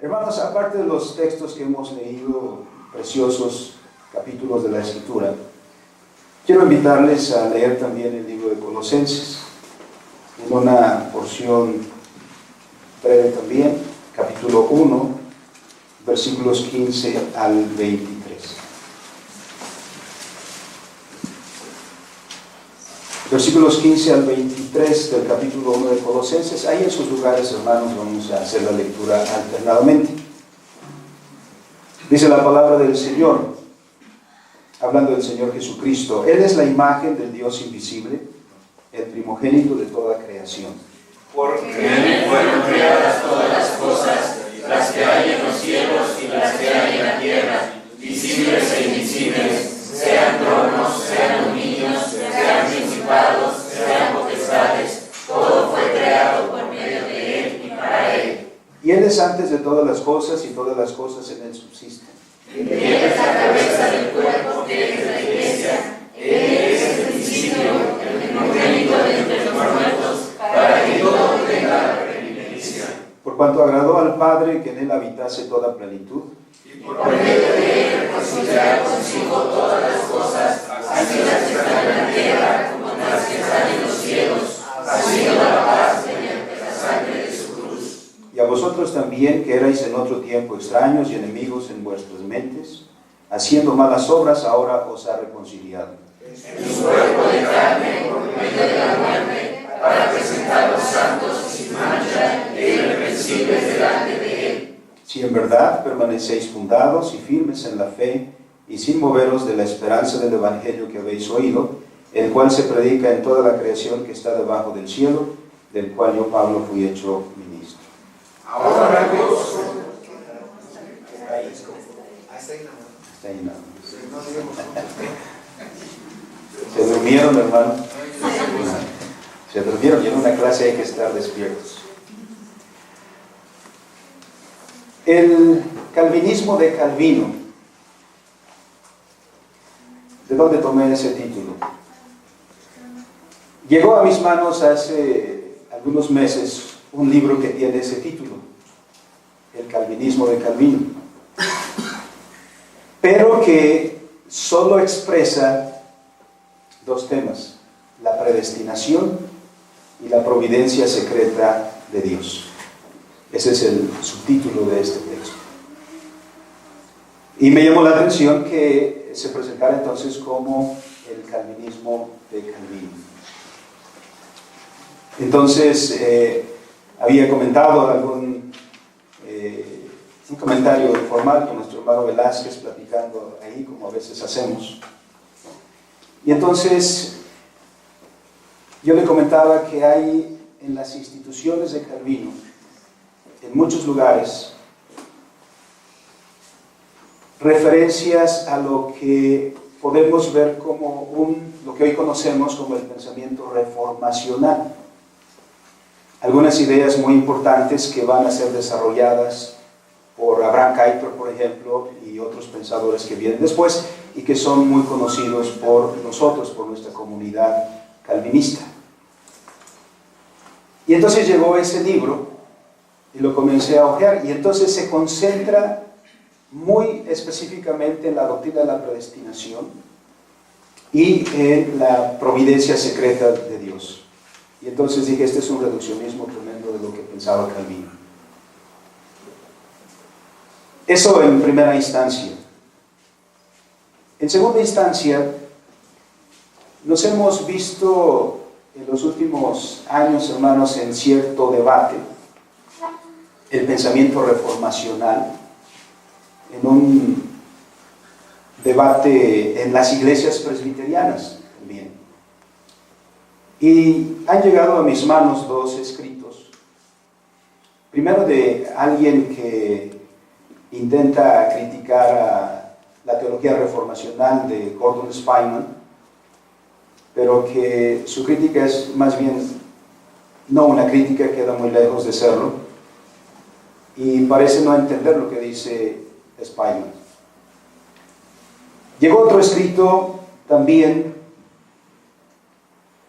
Hermanos, aparte de los textos que hemos leído, preciosos capítulos de la Escritura, quiero invitarles a leer también el libro de Colosenses, en una porción breve también, capítulo 1, versículos 15 al 23. Versículos 15 al 23 del capítulo 1 de Colosenses. Ahí en sus lugares, hermanos, vamos a hacer la lectura alternadamente. Dice la palabra del Señor, hablando del Señor Jesucristo: Él es la imagen del Dios invisible, el primogénito de toda creación. Porque en Él fueron creadas todas las cosas, las que hay en los cielos y las que hay en la tierra, visibles e invisibles, sean tronos, sean dominios, sean principados, sean potestades, todo fue creado por medio de Él y para Él. Y Él es antes de todas las cosas, y todas las cosas en Él subsisten. Y Él es la cabeza del cuerpo, que es la Iglesia. Él es el principio, el primogénito de entre los muertos, para que todo tenga la preeminencia. Por cuanto agradó al Padre que en Él habitase toda plenitud, Y por medio de Él reconciliar consigo todas las cosas, así las que están en la tierra como las que están en los cielos, haciendo la paz mediante la sangre de su cruz. y a vosotros también, que erais en otro tiempo extraños y enemigos en vuestras mentes, haciendo malas obras, ahora os ha reconciliado. En su cuerpo de carne, por medio de la muerte, para presentarlos santos y sin mancha e irreprensibles delante de Él. Si en verdad permanecéis fundados y firmes en la fe, y sin moveros de la esperanza del Evangelio que habéis oído, el cual se predica en toda la creación que está debajo del cielo, del cual yo, Pablo, fui hecho ministro. Ahora pues, Está ahí nada más. ¿Se durmieron, hermano? Se durmieron, y en una clase hay que estar despiertos. El calvinismo de Calvino. ¿De dónde tomé ese título? Llegó a mis manos hace algunos meses un libro que tiene ese título, El calvinismo de Calvino, pero que solo expresa dos temas: la predestinación y la providencia secreta de Dios. Ese es el subtítulo de este texto. Y me llamó la atención que se presentara entonces como el calvinismo de Calvino. Entonces, había comentado un comentario informal con nuestro hermano Velázquez, platicando ahí, como a veces hacemos. Y entonces, yo le comentaba que hay en las instituciones de Calvino, en muchos lugares, referencias a lo que podemos ver como lo que hoy conocemos como el pensamiento reformacional. Algunas ideas muy importantes que van a ser desarrolladas por Abraham Kuyper, por ejemplo, y otros pensadores que vienen después y que son muy conocidos por nosotros, por nuestra comunidad calvinista. Y entonces llegó ese libro y lo comencé a hojear, y entonces se concentra muy específicamente en la doctrina de la predestinación y en la providencia secreta de Dios. Y entonces dije, este es un reduccionismo tremendo de lo que pensaba Calvino. Eso en primera instancia. En segunda instancia, nos hemos visto en los últimos años, hermanos, en cierto debate, el pensamiento reformacional, en un debate en las iglesias presbiterianas también. Y han llegado a mis manos dos escritos. Primero de alguien que intenta criticar a la teología reformacional de Gordon Spyman, pero que su crítica es más bien no una crítica, queda muy lejos de serlo, y parece no entender lo que dice Spyman. Llegó otro escrito también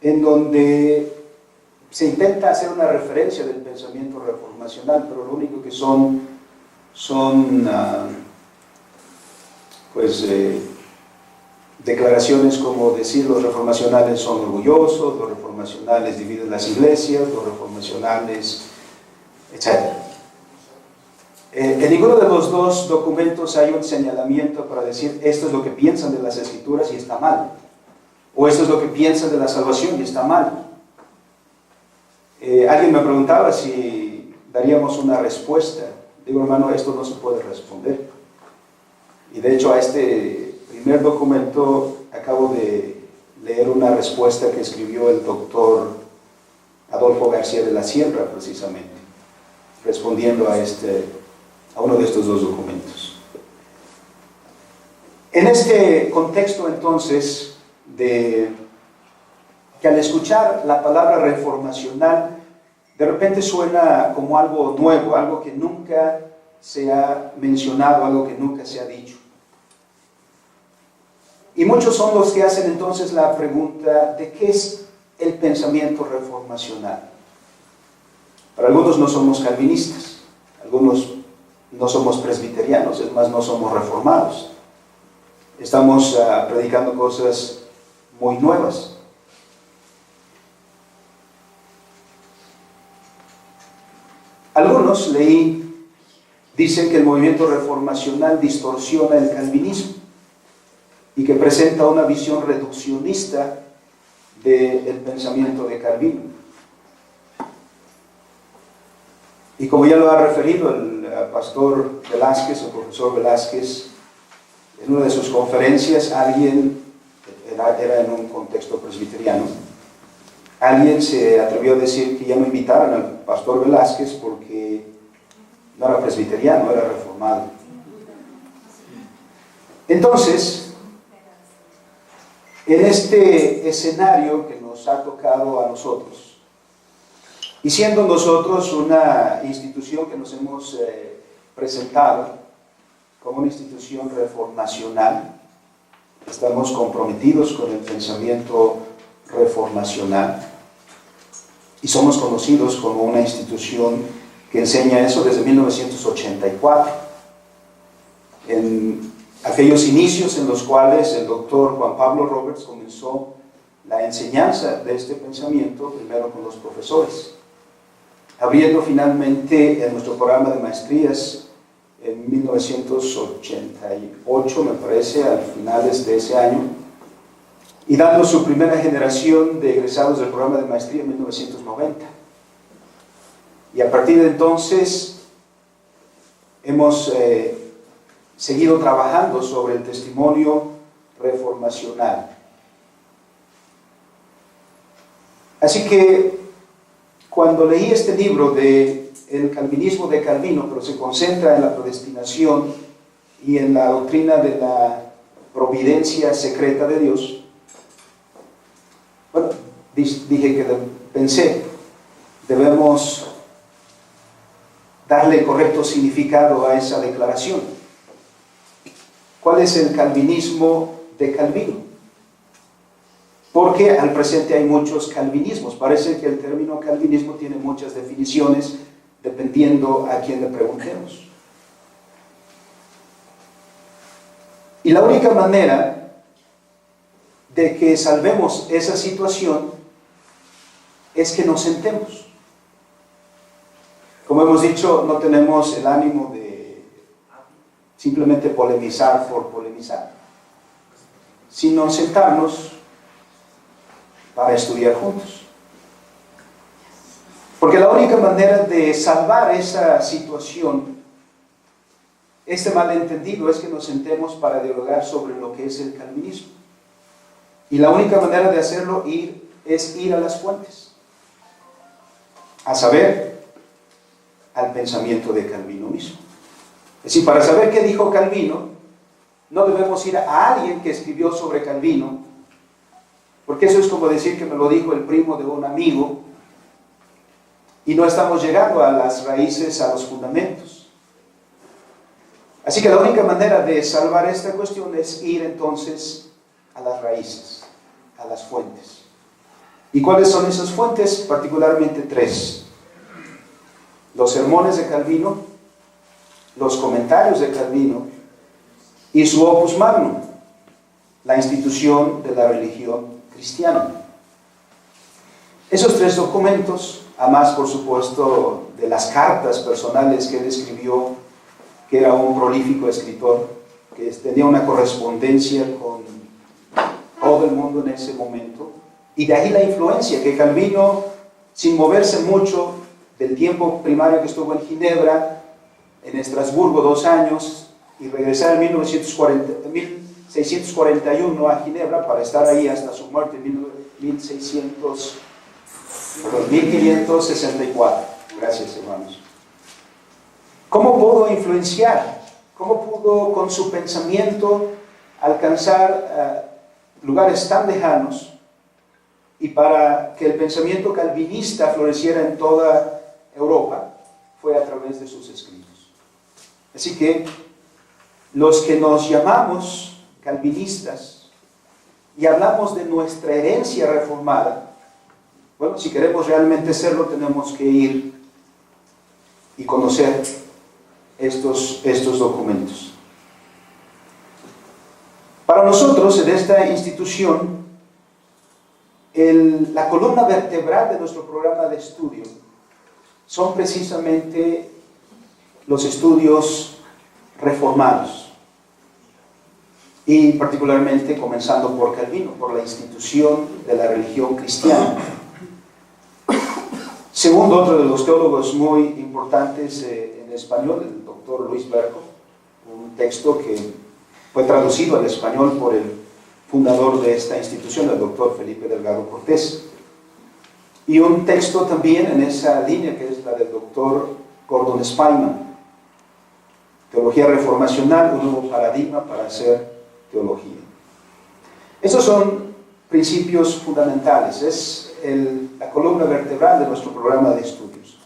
en donde se intenta hacer una referencia del pensamiento reformacional, pero lo único que son son declaraciones como decir los reformacionales son orgullosos, los reformacionales dividen las iglesias, los reformacionales, etc. En ninguno de los dos documentos hay un señalamiento para decir esto es lo que piensan de las Escrituras y está mal, o esto es lo que piensan de la salvación y está mal. Alguien me preguntaba si daríamos una respuesta. Digo, hermano, esto no se puede responder. Y de hecho a este primer documento acabo de leer una respuesta que escribió el doctor Adolfo García de la Sierra, precisamente, respondiendo a uno de estos dos documentos. En este contexto, entonces, que al escuchar la palabra reformacional, de repente suena como algo nuevo, algo que nunca se ha mencionado, algo que nunca se ha dicho. Y muchos son los que hacen entonces la pregunta de qué es el pensamiento reformacional. Para algunos no somos calvinistas, algunos no somos presbiterianos, es más, no somos reformados. Estamos predicando cosas muy nuevas. Algunos, dicen que el movimiento reformacional distorsiona el calvinismo y que presenta una visión reduccionista del pensamiento de Calvino. Y como ya lo ha referido el pastor Velázquez, el profesor Velázquez, en una de sus conferencias, era en un contexto presbiteriano, alguien se atrevió a decir que ya no invitaran al pastor Velázquez porque no era presbiteriano, era reformado. Entonces, en este escenario que nos ha tocado a nosotros, y siendo nosotros una institución que nos hemos presentado como una institución reformacional, estamos comprometidos con el pensamiento reformacional y somos conocidos como una institución que enseña eso desde 1984. En aquellos inicios en los cuales el doctor Juan Pablo Roberts comenzó la enseñanza de este pensamiento, primero con los profesores, abriendo finalmente en nuestro programa de maestrías en 1988, me parece, a finales de ese año, y dando su primera generación de egresados del programa de maestría en 1990. Y a partir de entonces hemos seguido trabajando sobre el testimonio reformacional. Así que cuando leí este libro de El calvinismo de Calvino, pero se concentra en la predestinación y en la doctrina de la providencia secreta de Dios, bueno, pensé, debemos darle correcto significado a esa declaración. ¿Cuál es el calvinismo de Calvino? Porque al presente hay muchos calvinismos. Parece que el término calvinismo tiene muchas definiciones dependiendo a quién le preguntemos. Y la única manera de que salvemos esa situación es que nos sentemos. Como hemos dicho, no tenemos el ánimo de simplemente polemizar por polemizar, sino sentarnos para estudiar juntos. Porque la única manera de salvar esa situación, este malentendido, es que nos sentemos para dialogar sobre lo que es el calvinismo. Y la única manera de hacerlo es ir a las fuentes, a saber, al pensamiento de Calvino mismo. Es decir, para saber qué dijo Calvino, no debemos ir a alguien que escribió sobre Calvino, porque eso es como decir que me lo dijo el primo de un amigo, y no estamos llegando a las raíces, a los fundamentos. Así que la única manera de salvar esta cuestión es ir entonces a las raíces, a las fuentes. ¿Y cuáles son esas fuentes? Particularmente tres: los sermones de Calvino, los comentarios de Calvino y su Opus Magnum, la institución de la religión cristiana. Esos tres documentos, además por supuesto de las cartas personales que él escribió, que era un prolífico escritor, que tenía una correspondencia con todo el mundo en ese momento, y de ahí la influencia que Calvino, sin moverse mucho del tiempo primario que estuvo en Ginebra, en Estrasburgo 2 años, y regresar en 1641 a Ginebra para estar ahí hasta su muerte en 1564. Gracias, hermanos. ¿Cómo pudo influenciar? ¿Cómo pudo con su pensamiento alcanzar lugares tan lejanos, y para que el pensamiento calvinista floreciera en toda Europa? Fue a través de sus escritos. Así que los que nos llamamos calvinistas y hablamos de nuestra herencia reformada, bueno, si queremos realmente serlo, tenemos que ir y conocer estos documentos. Para nosotros, en esta institución, la columna vertebral de nuestro programa de estudio son precisamente los estudios reformados, y particularmente comenzando por Calvino, por la institución de la religión cristiana. Segundo, otro de los teólogos muy importantes en español, el doctor Luis Berco, un texto que fue traducido al español por el fundador de esta institución, el doctor Felipe Delgado Cortés. Y un texto también en esa línea, que es la del doctor Gordon Spyman, Teología Reformacional, un nuevo paradigma para hacer teología. Estos son principios fundamentales, es la columna vertebral de nuestro programa de estudios.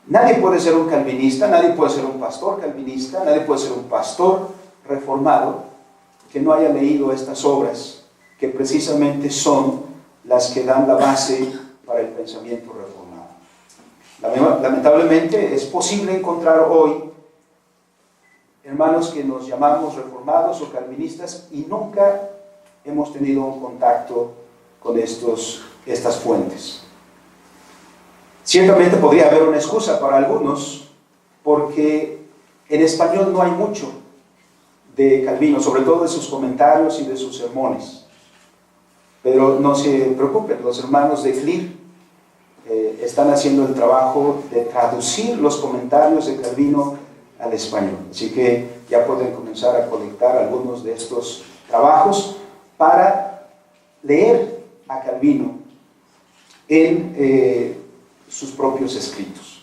Nadie puede ser un calvinista, nadie puede ser un pastor calvinista, nadie puede ser un pastor reformado que no haya leído estas obras, que precisamente son las que dan la base para el pensamiento reformado. Lamentablemente es posible encontrar hoy hermanos que nos llamamos reformados o calvinistas y nunca hemos tenido un contacto con estas fuentes. Ciertamente podría haber una excusa para algunos, porque en español no hay mucho de Calvino, sobre todo de sus comentarios y de sus sermones. Pero no se preocupen, los hermanos de CLIR están haciendo el trabajo de traducir los comentarios de Calvino al español. Así que ya pueden comenzar a colectar algunos de estos trabajos para leer a Calvino en sus propios escritos.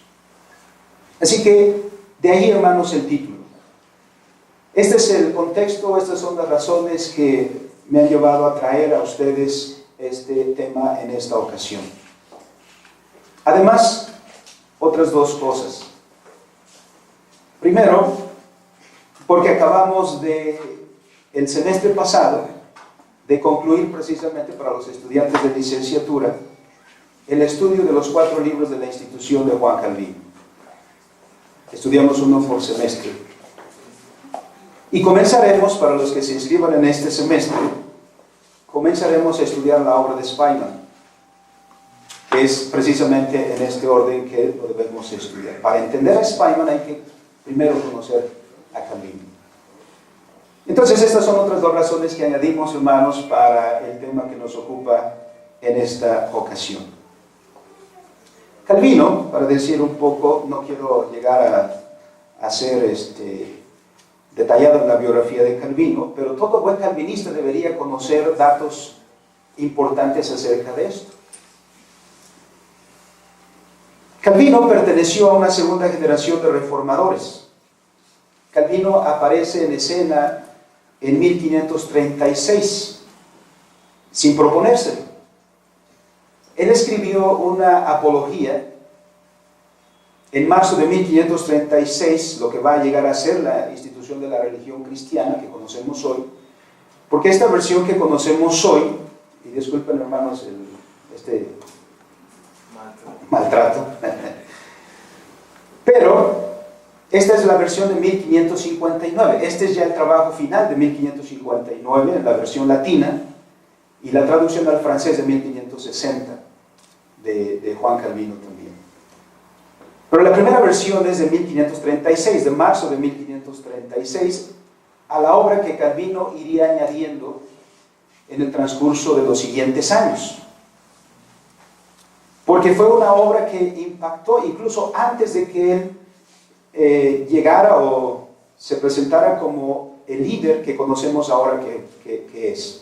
Así que de ahí, hermanos, el título. Este es el contexto, estas son las razones que me han llevado a traer a ustedes este tema en esta ocasión. Además, otras dos cosas. Primero, porque acabamos el semestre pasado de concluir precisamente para los estudiantes de licenciatura el estudio de los 4 libros de la institución de Juan Calvino. Estudiamos uno por semestre. Y comenzaremos, para los que se inscriban en este semestre, comenzaremos a estudiar la obra de Spyman, que es precisamente en este orden que lo debemos estudiar. Para entender a Spyman hay que primero conocer a Calvino. Entonces estas son otras 2 razones que añadimos, hermanos, para el tema que nos ocupa en esta ocasión. Calvino, para decir un poco, no quiero llegar a ser detallado en la biografía de Calvino, pero todo buen calvinista debería conocer datos importantes acerca de esto. Calvino perteneció a una segunda generación de reformadores. Calvino aparece en escena en 1536, sin proponérselo. Él escribió una apología en marzo de 1536, lo que va a llegar a ser la institución de la religión cristiana que conocemos hoy, porque esta versión que conocemos hoy, y disculpen, hermanos, maltrato, pero Esta es la versión de 1559. Este es ya el trabajo final de 1559, en la versión latina, y la traducción al francés de 1560, de Juan Calvino también. Pero la primera versión es de 1536, de marzo de 1536, a la obra que Calvino iría añadiendo en el transcurso de los siguientes años. Porque fue una obra que impactó incluso antes de que él llegara o se presentara como el líder que conocemos ahora que es.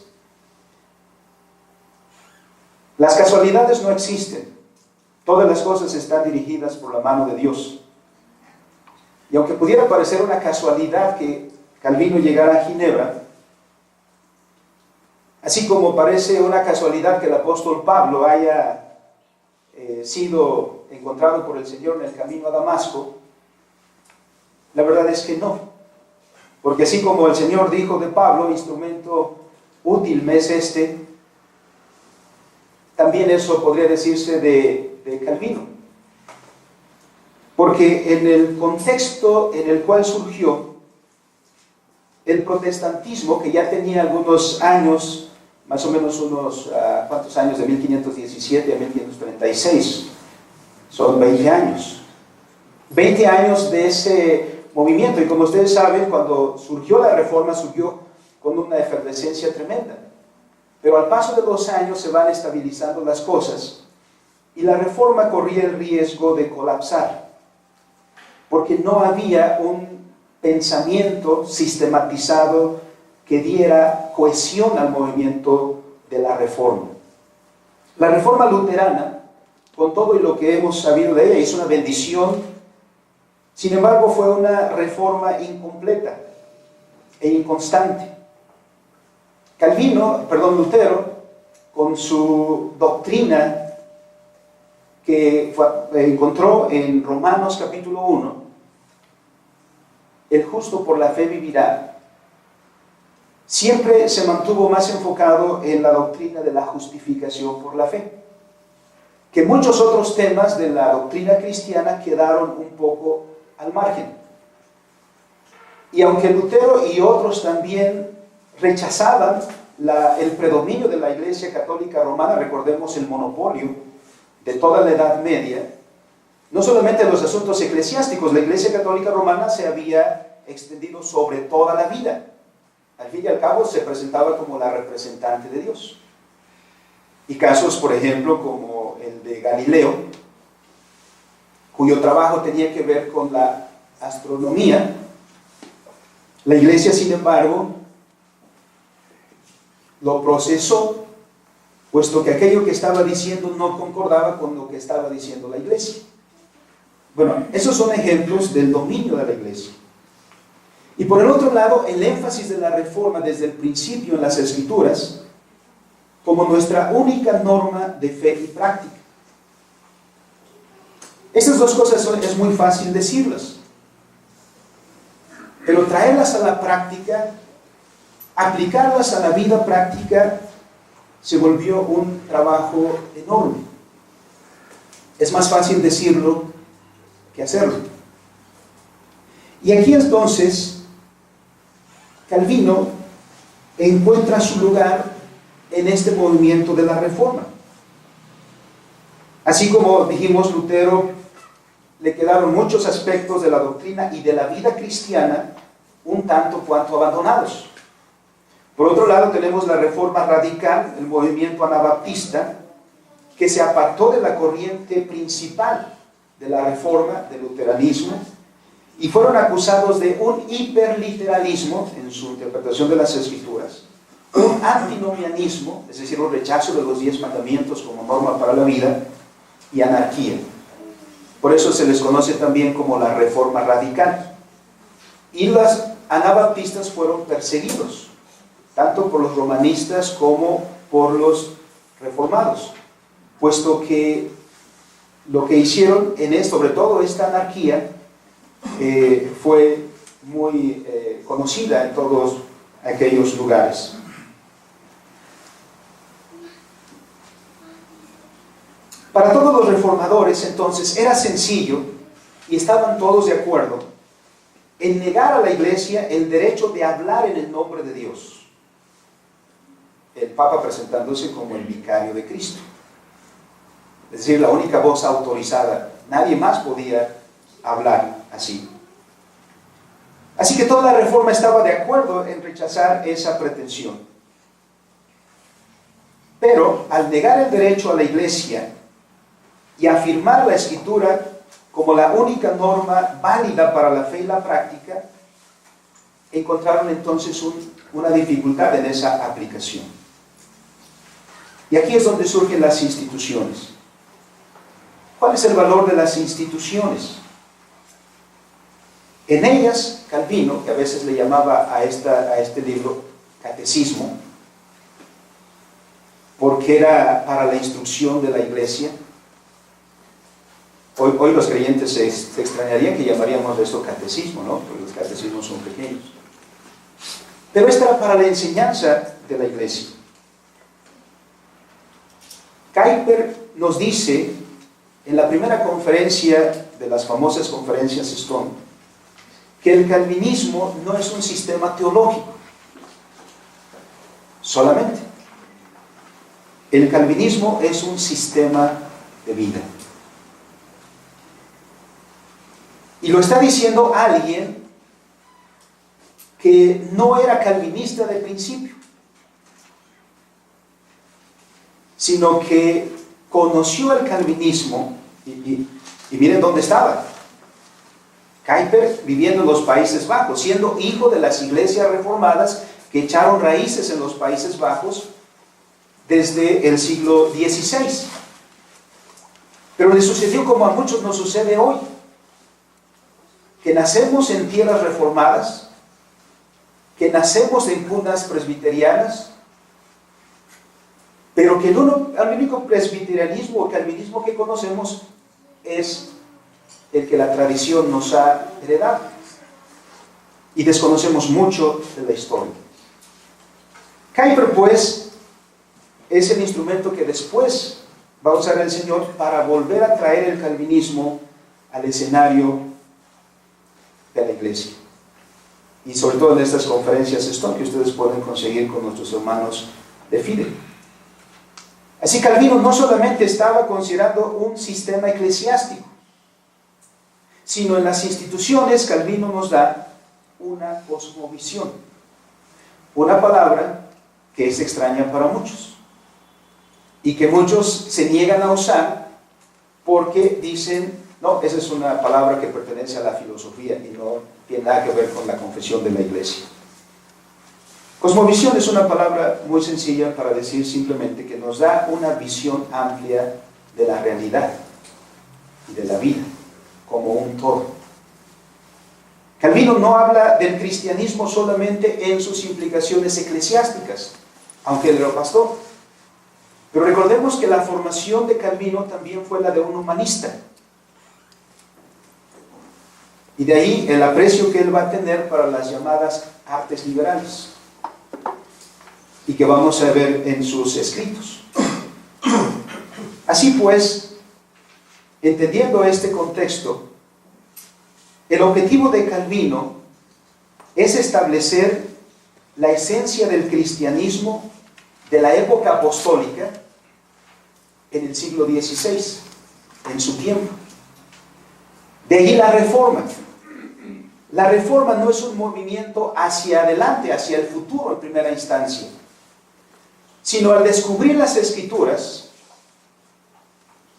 Las casualidades no existen. Todas las cosas están dirigidas por la mano de Dios. Y aunque pudiera parecer una casualidad que Calvino llegara a Ginebra, así como parece una casualidad que el apóstol Pablo haya sido encontrado por el Señor en el camino a Damasco, la verdad es que no. Porque así como el Señor dijo de Pablo, instrumento útil me es este, también eso podría decirse de Calvino. Porque en el contexto en el cual surgió el protestantismo, que ya tenía algunos años, más o menos unos, ¿cuántos años? De 1517 a 1536. Son 20 años. 20 años de ese movimiento. Y como ustedes saben, cuando surgió la Reforma, surgió con una efervescencia tremenda. Pero al paso de los años se van estabilizando las cosas y la Reforma corría el riesgo de colapsar, porque no había un pensamiento sistematizado que diera cohesión al movimiento de la Reforma. La Reforma luterana, con todo y lo que hemos sabido de ella, es una bendición. Sin embargo, fue una reforma incompleta e inconstante. Lutero, con su doctrina que encontró en Romanos capítulo 1, el justo por la fe vivirá, siempre se mantuvo más enfocado en la doctrina de la justificación por la fe, que muchos otros temas de la doctrina cristiana quedaron un poco al margen. Y aunque Lutero y otros también rechazaban el predominio de la Iglesia Católica Romana, recordemos el monopolio de toda la Edad Media, no solamente en los asuntos eclesiásticos, la Iglesia Católica Romana se había extendido sobre toda la vida. Al fin y al cabo se presentaba como la representante de Dios. Y casos, por ejemplo, como el de Galileo, cuyo trabajo tenía que ver con la astronomía, la Iglesia, sin embargo, lo procesó, puesto que aquello que estaba diciendo no concordaba con lo que estaba diciendo la Iglesia. Bueno, esos son ejemplos del dominio de la Iglesia. Y por el otro lado, el énfasis de la Reforma desde el principio en las Escrituras como nuestra única norma de fe y práctica. Estas dos cosas es muy fácil decirlas, pero traerlas a la práctica, aplicarlas a la vida práctica, se volvió un trabajo enorme. Es más fácil decirlo que hacerlo. Y aquí entonces Calvino encuentra su lugar en este movimiento de la Reforma. Así como dijimos, Lutero le quedaron muchos aspectos de la doctrina y de la vida cristiana un tanto cuanto abandonados. Por otro lado, tenemos la Reforma radical, el movimiento anabaptista, que se apartó de la corriente principal de la Reforma, del luteranismo, y fueron acusados de un hiperliteralismo en su interpretación de las Escrituras, un antinomianismo, es decir, un rechazo de los 10 mandamientos como norma para la vida, y anarquía. Por eso se les conoce también como la Reforma radical. Y los anabaptistas fueron perseguidos, tanto por los romanistas como por los reformados, puesto que lo que hicieron sobre todo esta anarquía, fue muy conocida en todos aquellos lugares. Para todos los reformadores, entonces, era sencillo, y estaban todos de acuerdo, en negar a la Iglesia el derecho de hablar en el nombre de Dios. El Papa presentándose como el vicario de Cristo. Es decir, la única voz autorizada. Nadie más podía hablar así. Así que toda la Reforma estaba de acuerdo en rechazar esa pretensión. Pero al negar el derecho a la Iglesia y afirmar la Escritura como la única norma válida para la fe y la práctica, encontraron entonces una dificultad en esa aplicación. Y aquí es donde surgen las instituciones. ¿Cuál es el valor de las instituciones? En ellas, Calvino, que a veces le llamaba a este libro catecismo, porque era para la instrucción de la Iglesia. Hoy los creyentes se extrañarían que llamaríamos esto catecismo, ¿no? Porque los catecismos son pequeños. Pero esta era para la enseñanza de la Iglesia. Kuyper nos dice, en la primera conferencia de las famosas conferencias Stone, que el calvinismo no es un sistema teológico solamente. El calvinismo es un sistema de vida. Y lo está diciendo alguien que no era calvinista de principio, sino que conoció el calvinismo y miren dónde estaba. Kuyper viviendo en los Países Bajos, siendo hijo de las iglesias reformadas que echaron raíces en los Países Bajos desde el siglo XVI. Pero le sucedió como a muchos nos sucede hoy, que nacemos en tierras reformadas, que nacemos en cunas presbiterianas, pero que el único presbiterianismo o calvinismo que conocemos es el que la tradición nos ha heredado. Y desconocemos mucho de la historia. Kuyper, pues, es el instrumento que después va a usar el Señor para volver a traer el calvinismo al escenario de la Iglesia. Y sobre todo en estas conferencias Stone que ustedes pueden conseguir con nuestros hermanos de Fide. Así Calvino no solamente estaba considerando un sistema eclesiástico, sino en las instituciones Calvino nos da una cosmovisión, una palabra que es extraña para muchos y que muchos se niegan a usar porque dicen, no, esa es una palabra que pertenece a la filosofía y no tiene nada que ver con la confesión de la Iglesia. Cosmovisión es una palabra muy sencilla para decir simplemente que nos da una visión amplia de la realidad y de la vida como un todo. Calvino no habla del cristianismo solamente en sus implicaciones eclesiásticas, aunque él era pastor. Pero recordemos que la formación de Calvino también fue la de un humanista. Y de ahí el aprecio que él va a tener para las llamadas artes liberales, y que vamos a ver en sus escritos. Así pues, entendiendo este contexto, el objetivo de Calvino es establecer la esencia del cristianismo de la época apostólica en el siglo XVI, en su tiempo. De ahí la Reforma. La Reforma no es un movimiento hacia adelante, hacia el futuro en primera instancia, sino al descubrir las Escrituras,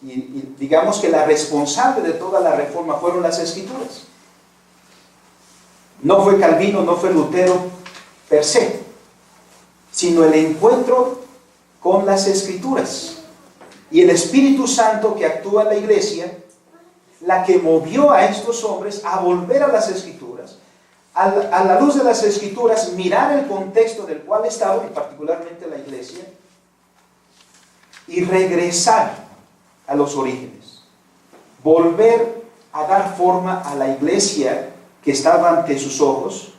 y digamos que la responsable de toda la Reforma fueron las Escrituras. No fue Calvino, no fue Lutero per se, sino el encuentro con las Escrituras y el Espíritu Santo que actúa en la Iglesia, la que movió a estos hombres a volver a las Escrituras, a la luz de las Escrituras, mirar el contexto del cual estaba, y particularmente la Iglesia, y regresar a los orígenes, volver a dar forma a la Iglesia que estaba ante sus ojos,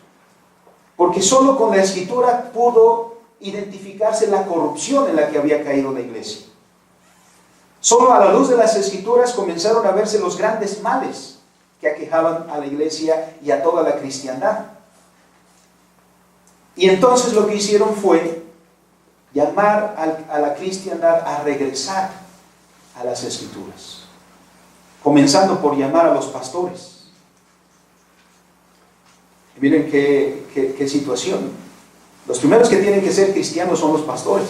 porque solo con la Escritura pudo identificarse la corrupción en la que había caído la Iglesia. Solo a la luz de las Escrituras comenzaron a verse los grandes males que aquejaban a la iglesia y a toda la cristiandad. Y entonces lo que hicieron fue llamar a la cristiandad a regresar a las Escrituras, comenzando por llamar a los pastores. Y miren qué situación. Los primeros que tienen que ser cristianos son los pastores.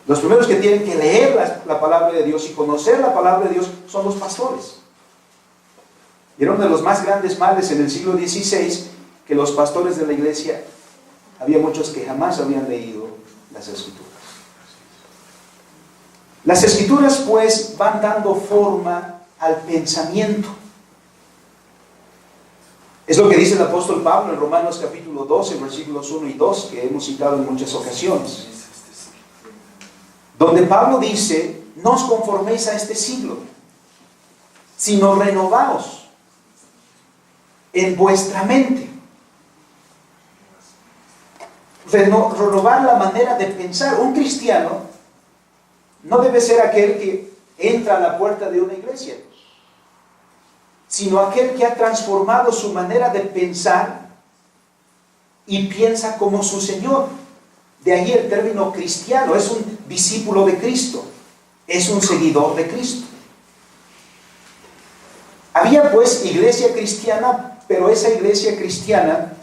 Los primeros que tienen que leer la palabra de Dios y conocer la palabra de Dios son los pastores. Y era uno de los más grandes males en el siglo XVI, que los pastores de la iglesia, había muchos que jamás habían leído las Escrituras. Las Escrituras pues van dando forma al pensamiento. Es lo que dice el apóstol Pablo en Romanos capítulo 12, versículos 1 y 2, que hemos citado en muchas ocasiones, donde Pablo dice: no os conforméis a este siglo, sino renovaos en vuestra mente. Renovar la manera de pensar. Un cristiano no debe ser aquel que entra a la puerta de una iglesia, sino aquel que ha transformado su manera de pensar y piensa como su Señor. De ahí el término cristiano. Es un discípulo de Cristo, es un seguidor de Cristo. Había pues iglesia cristiana, pero esa iglesia cristiana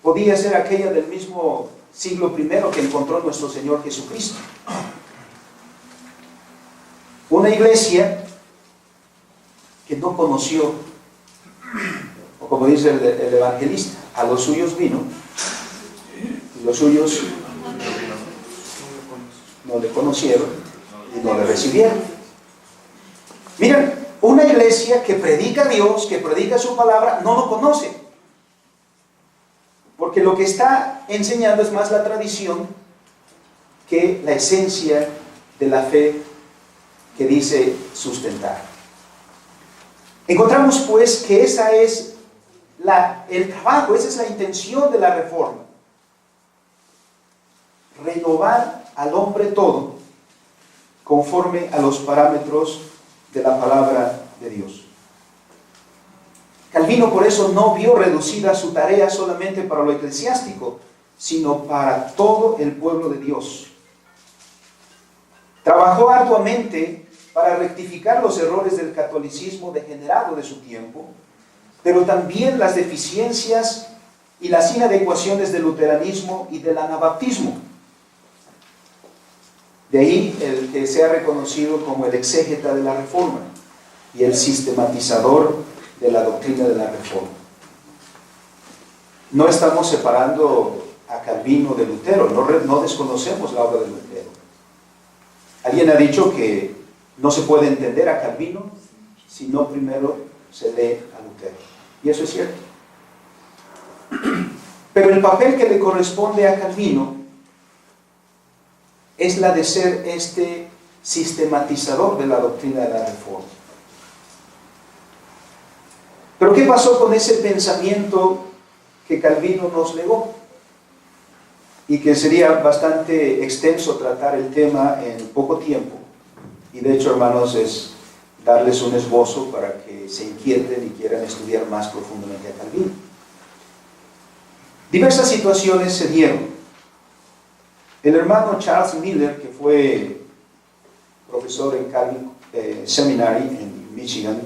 podía ser aquella del mismo siglo I que encontró nuestro Señor Jesucristo. Una iglesia que no conoció, o como dice el evangelista, a los suyos vino, y los suyos no le conocieron y no le recibieron. Miren, una iglesia que predica a Dios, que predica su palabra, no lo conoce, porque lo que está enseñando es más la tradición que la esencia de la fe que dice sustentar. Encontramos pues que esa es el trabajo, esa es la intención de la reforma: renovar al hombre todo conforme a los parámetros de la palabra de Dios. Calvino por eso no vio reducida su tarea solamente para lo eclesiástico, sino para todo el pueblo de Dios. Trabajó arduamente para rectificar los errores del catolicismo degenerado de su tiempo, pero también las deficiencias y las inadecuaciones del luteranismo y del anabaptismo. De ahí el que sea reconocido como el exégeta de la Reforma y el sistematizador de la doctrina de la Reforma. No estamos separando a Calvino de Lutero, no desconocemos la obra de Lutero. Alguien ha dicho que no se puede entender a Calvino si no primero se lee a Lutero. Y eso es cierto. Pero el papel que le corresponde a Calvino es la de ser este sistematizador de la doctrina de la Reforma. Pero ¿qué pasó con ese pensamiento que Calvino nos legó? Y que sería bastante extenso tratar el tema en poco tiempo. Y de hecho, hermanos, es darles un esbozo para que se inquieten y quieran estudiar más profundamente a Calvino. Diversas situaciones se dieron. El hermano Charles Miller, que fue profesor en Calvin Seminary en Michigan,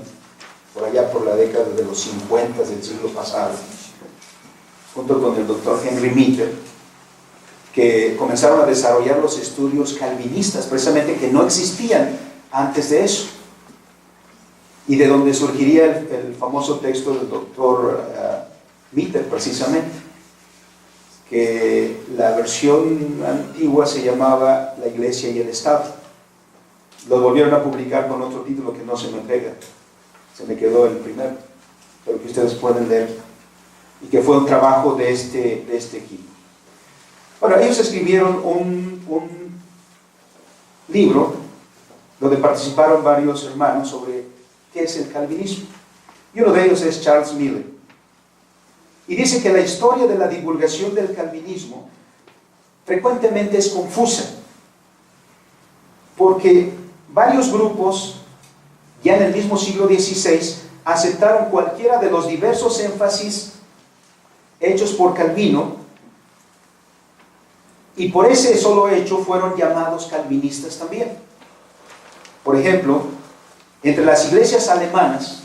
por allá por la década de los 50 del siglo pasado, junto con el doctor Henry Mitter, que comenzaron a desarrollar los estudios calvinistas, precisamente, que no existían antes de eso, y de donde surgiría el famoso texto del doctor Mitter, precisamente, que la versión antigua se llamaba La Iglesia y el Estado. Lo volvieron a publicar con otro título que no se me pega, se me quedó el primero, pero que ustedes pueden leer, y que fue un trabajo de este equipo. Bueno, ellos escribieron un libro donde participaron varios hermanos sobre qué es el calvinismo, y uno de ellos es Charles Miller. Y dice que la historia de la divulgación del calvinismo frecuentemente es confusa, porque varios grupos ya en el mismo siglo XVI, aceptaron cualquiera de los diversos énfasis hechos por Calvino, y por ese solo hecho fueron llamados calvinistas también. Por ejemplo, entre las iglesias alemanas,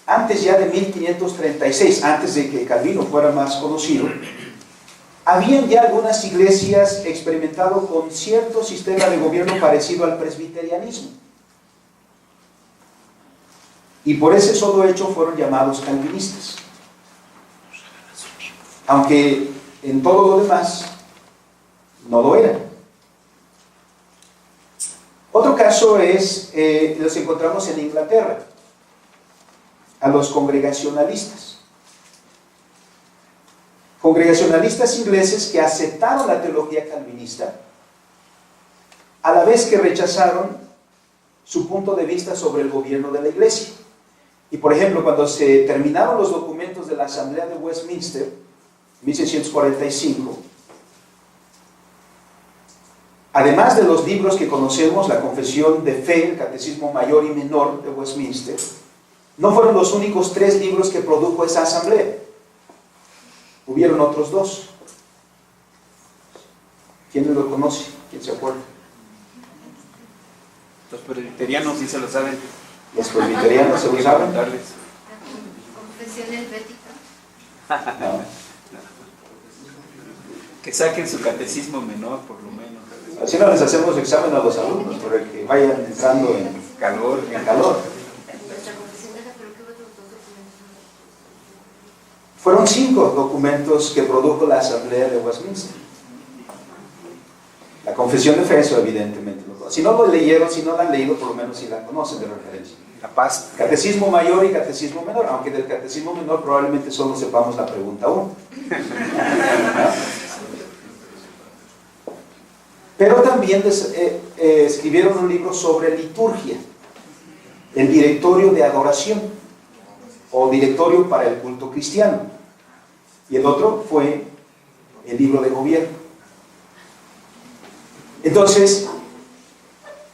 antes ya de 1536, antes de que Calvino fuera más conocido, habían ya algunas iglesias experimentado con cierto sistema de gobierno parecido al presbiterianismo. Y por ese solo hecho fueron llamados calvinistas. Aunque en todo lo demás no lo eran. Otro caso es, los encontramos en Inglaterra, a los congregacionalistas. Congregacionalistas ingleses que aceptaron la teología calvinista, a la vez que rechazaron su punto de vista sobre el gobierno de la iglesia. Y por ejemplo, cuando se terminaron los documentos de la Asamblea de Westminster, 1645, además de los libros que conocemos, la Confesión de Fe, el Catecismo Mayor y Menor de Westminster, no fueron los únicos 3 libros que produjo esa asamblea. Hubieron otros 2. ¿Quién lo conoce? ¿Quién se acuerda? Los presbiterianos sí se lo saben. ¿Los presbiterianos se lo saben? Confesión helvética. No. Que saquen su catecismo menor, por lo menos. Así no les hacemos examen a los alumnos, para que vayan entrando en Calor. calor. Nuestra confesión de fe, pero ¿qué otros 2 documentos? Fueron 5 documentos que produjo la Asamblea de Westminster. La Confesión de Fe, eso evidentemente lo conocen. Si no lo leyeron, si no la han leído, por lo menos si la conocen de referencia. La paz. Catecismo Mayor y Catecismo Menor, aunque del Catecismo Menor probablemente solo sepamos la pregunta 1. Pero también escribieron un libro sobre liturgia, el Directorio de Adoración, o Directorio para el Culto Cristiano. Y el otro fue el libro de gobierno. Entonces,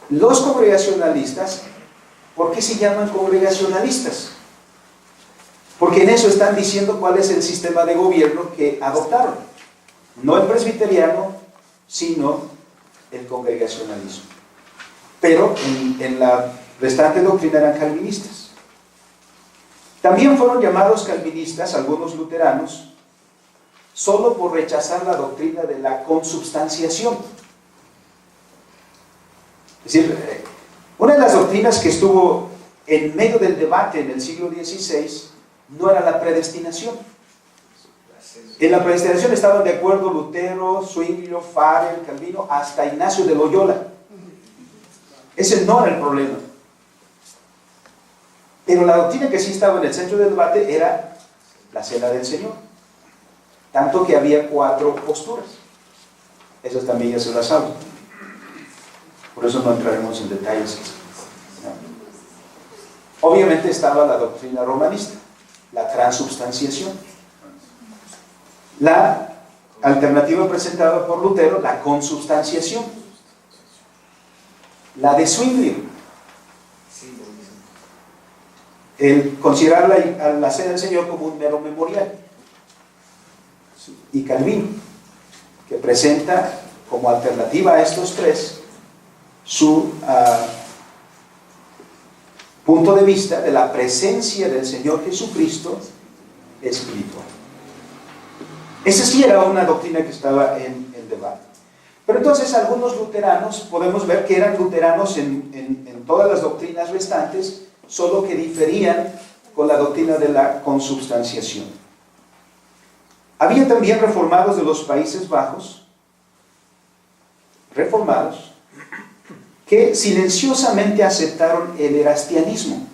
los congregacionalistas, ¿por qué se llaman congregacionalistas? Porque en eso están diciendo cuál es el sistema de gobierno que adoptaron. No el presbiteriano, sino el congregacionalismo. Pero en la restante doctrina eran calvinistas. También fueron llamados calvinistas algunos luteranos solo por rechazar la doctrina de la consubstanciación. Es decir, una de las doctrinas que estuvo en medio del debate en el siglo XVI no era la predestinación. En la predestinación estaban de acuerdo Lutero, Zwinglio, Farel, Calvino, hasta Ignacio de Loyola. Ese no era el problema. Pero la doctrina que sí estaba en el centro del debate era la cena del Señor. Tanto que había 4 posturas. Esas también ya se las saben. Por eso no entraremos en detalles. ¿No? Obviamente estaba la doctrina romanista, la transubstanciación. La alternativa presentada por Lutero, la consubstanciación. La de Zwinglio, el considerar la cena del Señor como un mero memorial. Y Calvino, que presenta como alternativa a estos 3 su punto de vista de la presencia del Señor Jesucristo espiritual. Esa sí era una doctrina que estaba en el debate. Pero entonces algunos luteranos, podemos ver que eran luteranos en todas las doctrinas restantes, solo que diferían con la doctrina de la consubstanciación. Había también reformados de los Países Bajos, reformados, que silenciosamente aceptaron el erastianismo.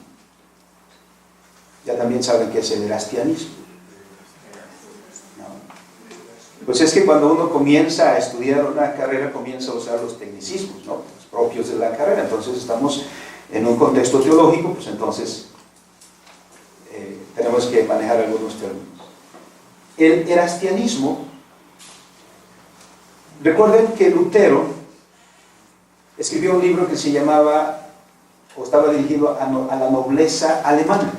Ya también saben qué es el erastianismo. Pues es que cuando uno comienza a estudiar una carrera, comienza a usar los tecnicismos, ¿no? Los propios de la carrera. Entonces estamos en un contexto teológico, pues entonces tenemos que manejar algunos términos. El erastianismo, recuerden que Lutero escribió un libro que se llamaba o estaba dirigido a la nobleza alemana.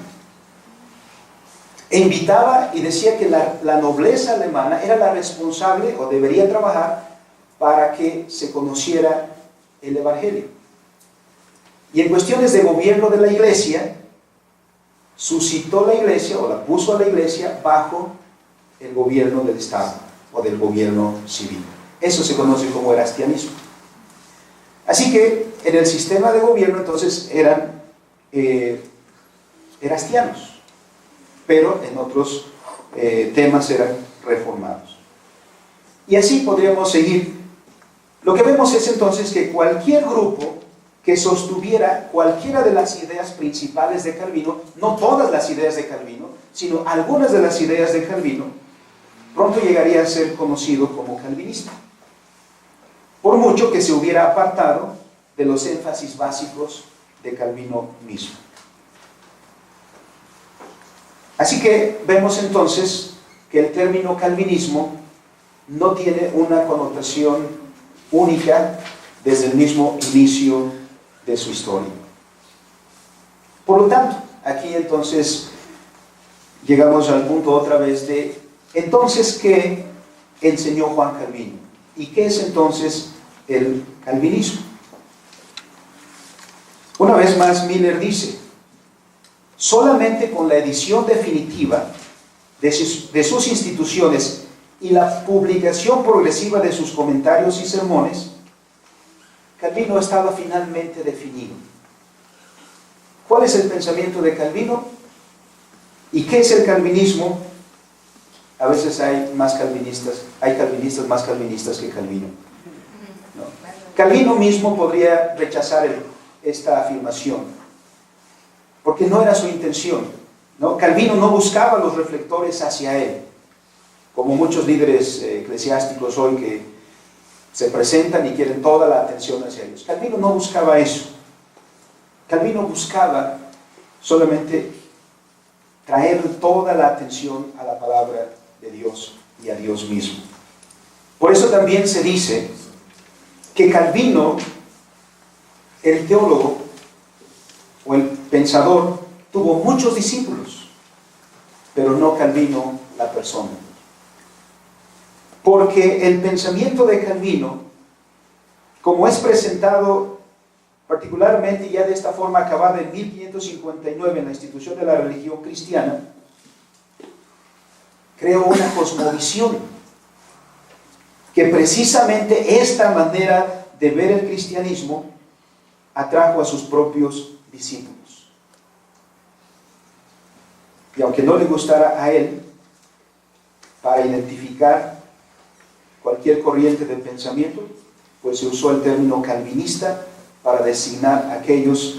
E invitaba y decía que la nobleza alemana era la responsable o debería trabajar para que se conociera el Evangelio. Y en cuestiones de gobierno de la iglesia, suscitó la iglesia o la puso a la iglesia bajo el gobierno del Estado o del gobierno civil. Eso se conoce como erastianismo. Así que en el sistema de gobierno entonces eran erastianos, pero en otros temas eran reformados. Y así podríamos seguir. Lo que vemos es entonces que cualquier grupo que sostuviera cualquiera de las ideas principales de Calvino, no todas las ideas de Calvino, sino algunas de las ideas de Calvino, pronto llegaría a ser conocido como calvinista, por mucho que se hubiera apartado de los énfasis básicos de Calvino mismo. Así que vemos entonces que el término calvinismo no tiene una connotación única desde el mismo inicio de su historia. Por lo tanto, aquí entonces llegamos al punto otra vez de entonces ¿qué enseñó Juan Calvino? ¿Y qué es entonces el calvinismo? Una vez más Miller dice: solamente con la edición definitiva de sus instituciones y la publicación progresiva de sus comentarios y sermones, Calvino estaba finalmente definido. ¿Cuál es el pensamiento de Calvino? ¿Y qué es el calvinismo? A veces hay calvinistas más calvinistas que Calvino, ¿no? Calvino mismo podría rechazar esta afirmación, porque no era su intención, ¿no? Calvino no buscaba los reflectores hacia él, como muchos líderes eclesiásticos hoy que se presentan y quieren toda la atención hacia ellos. Calvino no buscaba eso. Calvino buscaba solamente traer toda la atención a la palabra de Dios y a Dios mismo. Por eso también se dice que Calvino, el teólogo o el pensador, tuvo muchos discípulos, pero no Calvino la persona. Porque el pensamiento de Calvino, como es presentado particularmente ya de esta forma acabada en 1559 en la institución de la religión cristiana, creó una cosmovisión que precisamente esta manera de ver el cristianismo atrajo a sus propios discípulos. Y aunque no le gustara a él, para identificar cualquier corriente de pensamiento, pues se usó el término calvinista para designar a aquellos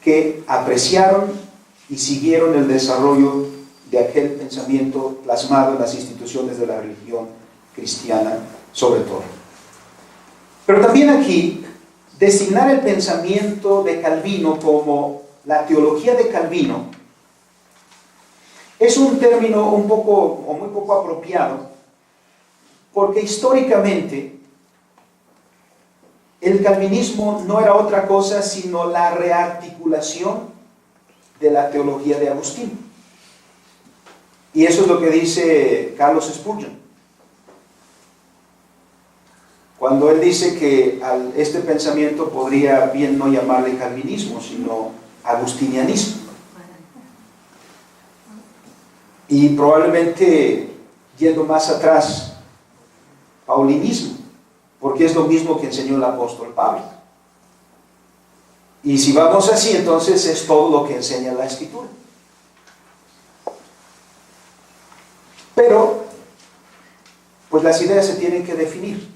que apreciaron y siguieron el desarrollo de aquel pensamiento plasmado en las instituciones de la religión cristiana, sobre todo. Pero también aquí, designar el pensamiento de Calvino como la teología de Calvino es un término un poco o muy poco apropiado, porque históricamente el calvinismo no era otra cosa sino la rearticulación de la teología de Agustín. Y eso es lo que dice Carlos Spurgeon, cuando él dice que este pensamiento podría bien no llamarle calvinismo, sino agustinianismo. Y probablemente, yendo más atrás, paulinismo, porque es lo mismo que enseñó el apóstol Pablo. Y si vamos así, entonces es todo lo que enseña la Escritura. Pero, pues las ideas se tienen que definir.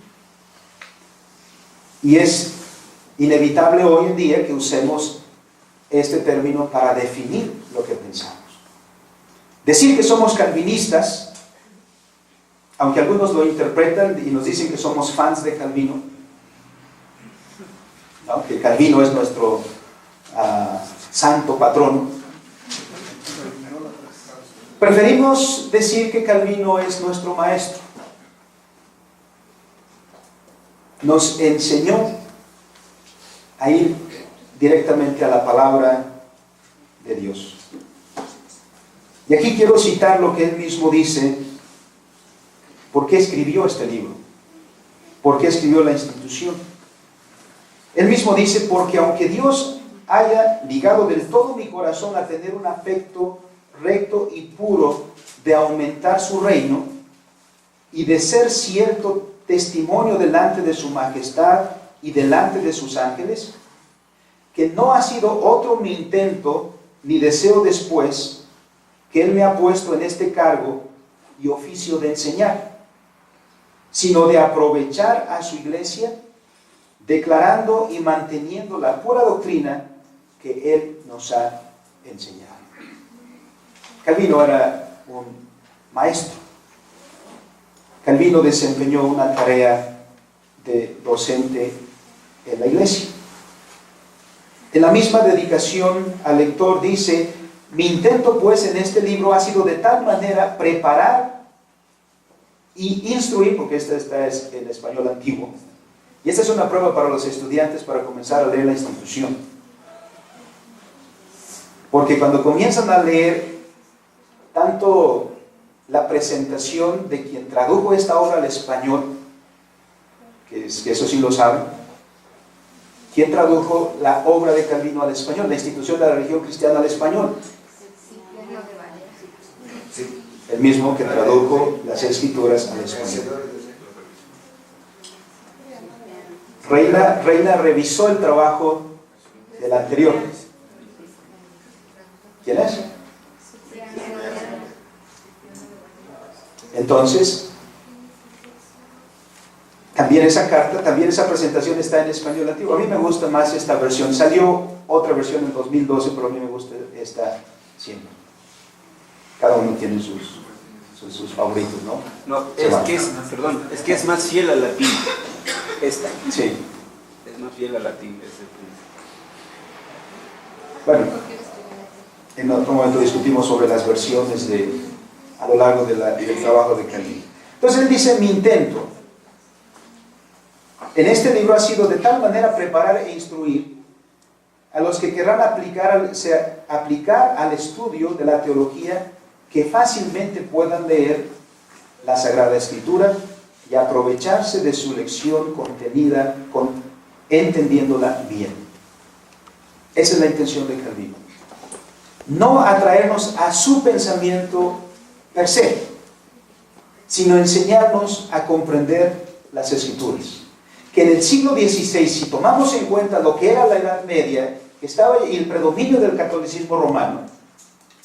Y es inevitable hoy en día que usemos este término para definir lo que pensamos. Decir que somos calvinistas, aunque algunos lo interpretan y nos dicen que somos fans de Calvino, ¿no? Que Calvino es nuestro santo patrono, preferimos decir que Calvino es nuestro maestro. Nos enseñó a ir directamente a la palabra de Dios. Y aquí quiero citar lo que él mismo dice, por qué escribió este libro, por qué escribió la institución. Él mismo dice, porque aunque Dios haya ligado del todo mi corazón a tener un afecto recto y puro de aumentar su reino y de ser cierto testimonio delante de su majestad y delante de sus ángeles, que no ha sido otro mi intento ni deseo después que Él me ha puesto en este cargo y oficio de enseñar, sino de aprovechar a su iglesia, declarando y manteniendo la pura doctrina que Él nos ha enseñado. Calvino era un maestro. Calvino desempeñó una tarea de docente en la iglesia. En la misma dedicación al lector dice: mi intento pues en este libro ha sido de tal manera preparar y instruir, porque esta es en español antiguo, y esta es una prueba para los estudiantes para comenzar a leer la institución, porque cuando comienzan a leer tanto la presentación de quien tradujo esta obra al español, que eso sí lo saben, ¿quién tradujo la obra de Calvino al español, la institución de la religión cristiana al español? Sí, el mismo que tradujo las escrituras al español. Reina revisó el trabajo del anterior. ¿Quién es? Entonces, también esa carta, también esa presentación está en español antiguo. A mí me gusta más esta versión. Salió otra versión en 2012, pero a mí me gusta esta siempre. Cada uno tiene sus favoritos, ¿no? No, es que es más fiel al latín. Esta. Sí. Es más fiel al latín. Bueno, en otro momento discutimos sobre las versiones a lo largo del trabajo de Calvino. Entonces él dice: mi intento en este libro ha sido de tal manera preparar e instruir a los que querrán aplicar al estudio de la teología, que fácilmente puedan leer la Sagrada Escritura y aprovecharse de su lección contenida, entendiéndola bien. Esa es la intención de Calvino. No atraernos a su pensamiento per se, sino enseñarnos a comprender las Escrituras. Que en el siglo XVI, si tomamos en cuenta lo que era la Edad Media, que estaba y el predominio del catolicismo romano,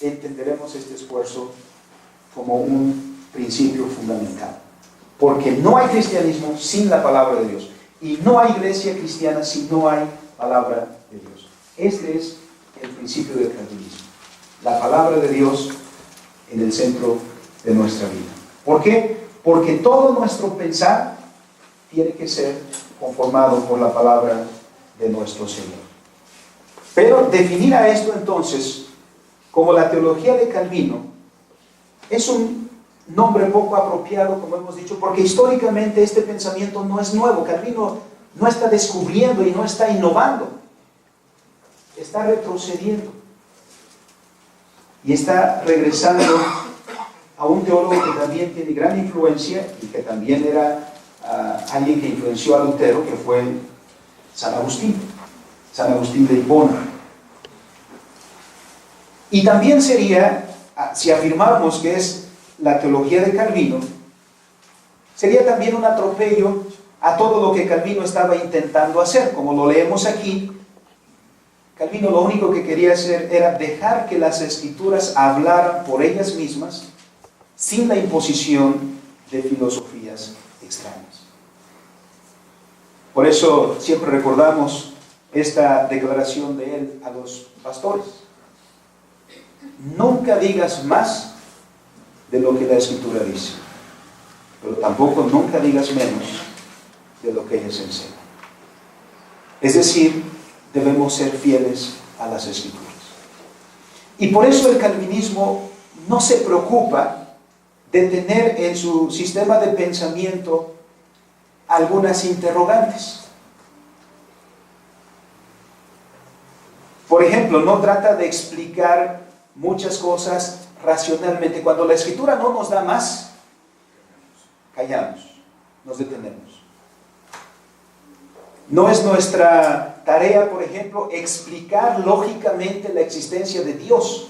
entenderemos este esfuerzo como un principio fundamental. Porque no hay cristianismo sin la palabra de Dios, y no hay iglesia cristiana si no hay palabra de Dios. Este es el principio del calvinismo: la palabra de Dios en el centro de nuestra vida. ¿Por qué? Porque todo nuestro pensar tiene que ser conformado por la palabra de nuestro Señor. Pero definir a esto entonces como la teología de Calvino es un nombre poco apropiado, como hemos dicho, porque históricamente este pensamiento no es nuevo. Calvino no está descubriendo y no está innovando, está retrocediendo y está regresando a un teólogo que también tiene gran influencia y que también era alguien que influenció a Lutero, que fue San Agustín de Hipona. Y también sería, si afirmamos que es la teología de Calvino, sería también un atropello a todo lo que Calvino estaba intentando hacer. Como lo leemos aquí, Calvino lo único que quería hacer era dejar que las Escrituras hablaran por ellas mismas, sin la imposición de filosofías extrañas. Por eso siempre recordamos esta declaración de él a los pastores: nunca digas más de lo que la Escritura dice, pero tampoco nunca digas menos de lo que ellas enseñan. Es decir, debemos ser fieles a las Escrituras. Y por eso el calvinismo no se preocupa de tener en su sistema de pensamiento algunas interrogantes. Por ejemplo, no trata de explicar muchas cosas racionalmente. Cuando la Escritura no nos da más, callamos, nos detenemos. No es nuestra tarea, por ejemplo, explicar lógicamente la existencia de Dios.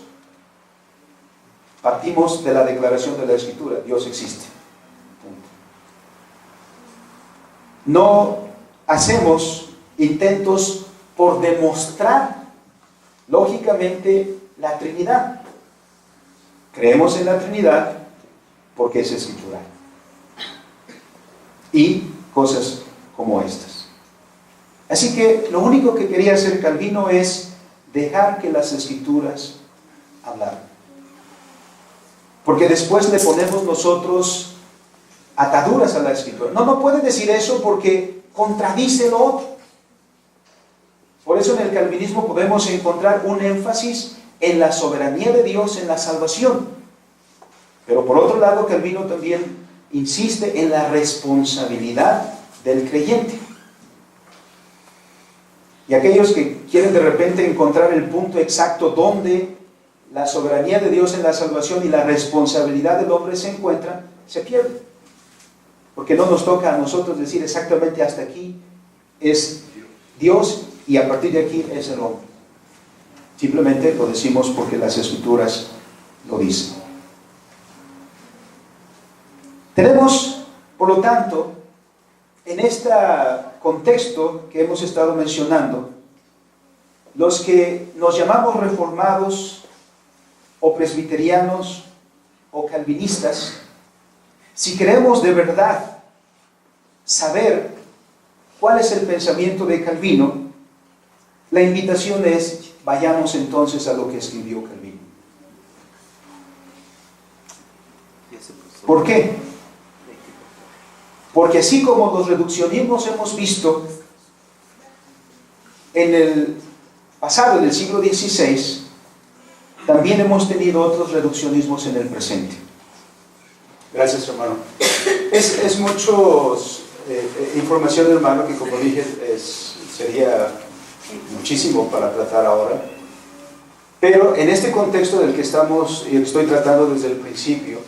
Partimos de la declaración de la Escritura: Dios existe. Punto. No hacemos intentos por demostrar lógicamente la Trinidad. Creemos en la Trinidad porque es escritural. Y cosas como estas. Así que lo único que quería hacer Calvino es dejar que las Escrituras hablaran. Porque después le ponemos nosotros ataduras a la Escritura. No puede decir eso porque contradice lo otro. Por eso en el calvinismo podemos encontrar un énfasis en la soberanía de Dios en la salvación. Pero por otro lado, Calvino también insiste en la responsabilidad del creyente. Y aquellos que quieren de repente encontrar el punto exacto donde la soberanía de Dios en la salvación y la responsabilidad del hombre se encuentran, se pierden. Porque no nos toca a nosotros decir exactamente hasta aquí es Dios y a partir de aquí es el hombre. Simplemente lo decimos porque las Escrituras lo dicen. Tenemos, por lo tanto, en este contexto que hemos estado mencionando, los que nos llamamos reformados o presbiterianos o calvinistas, si queremos de verdad saber cuál es el pensamiento de Calvino, la invitación es: vayamos entonces a lo que escribió Calvino. ¿Por qué? Porque así como los reduccionismos hemos visto en el pasado, en el siglo XVI, también hemos tenido otros reduccionismos en el presente. Gracias, hermano. Es mucho información, hermano, que como dije sería muchísimo para tratar ahora. Pero en este contexto del que estoy tratando desde el principio,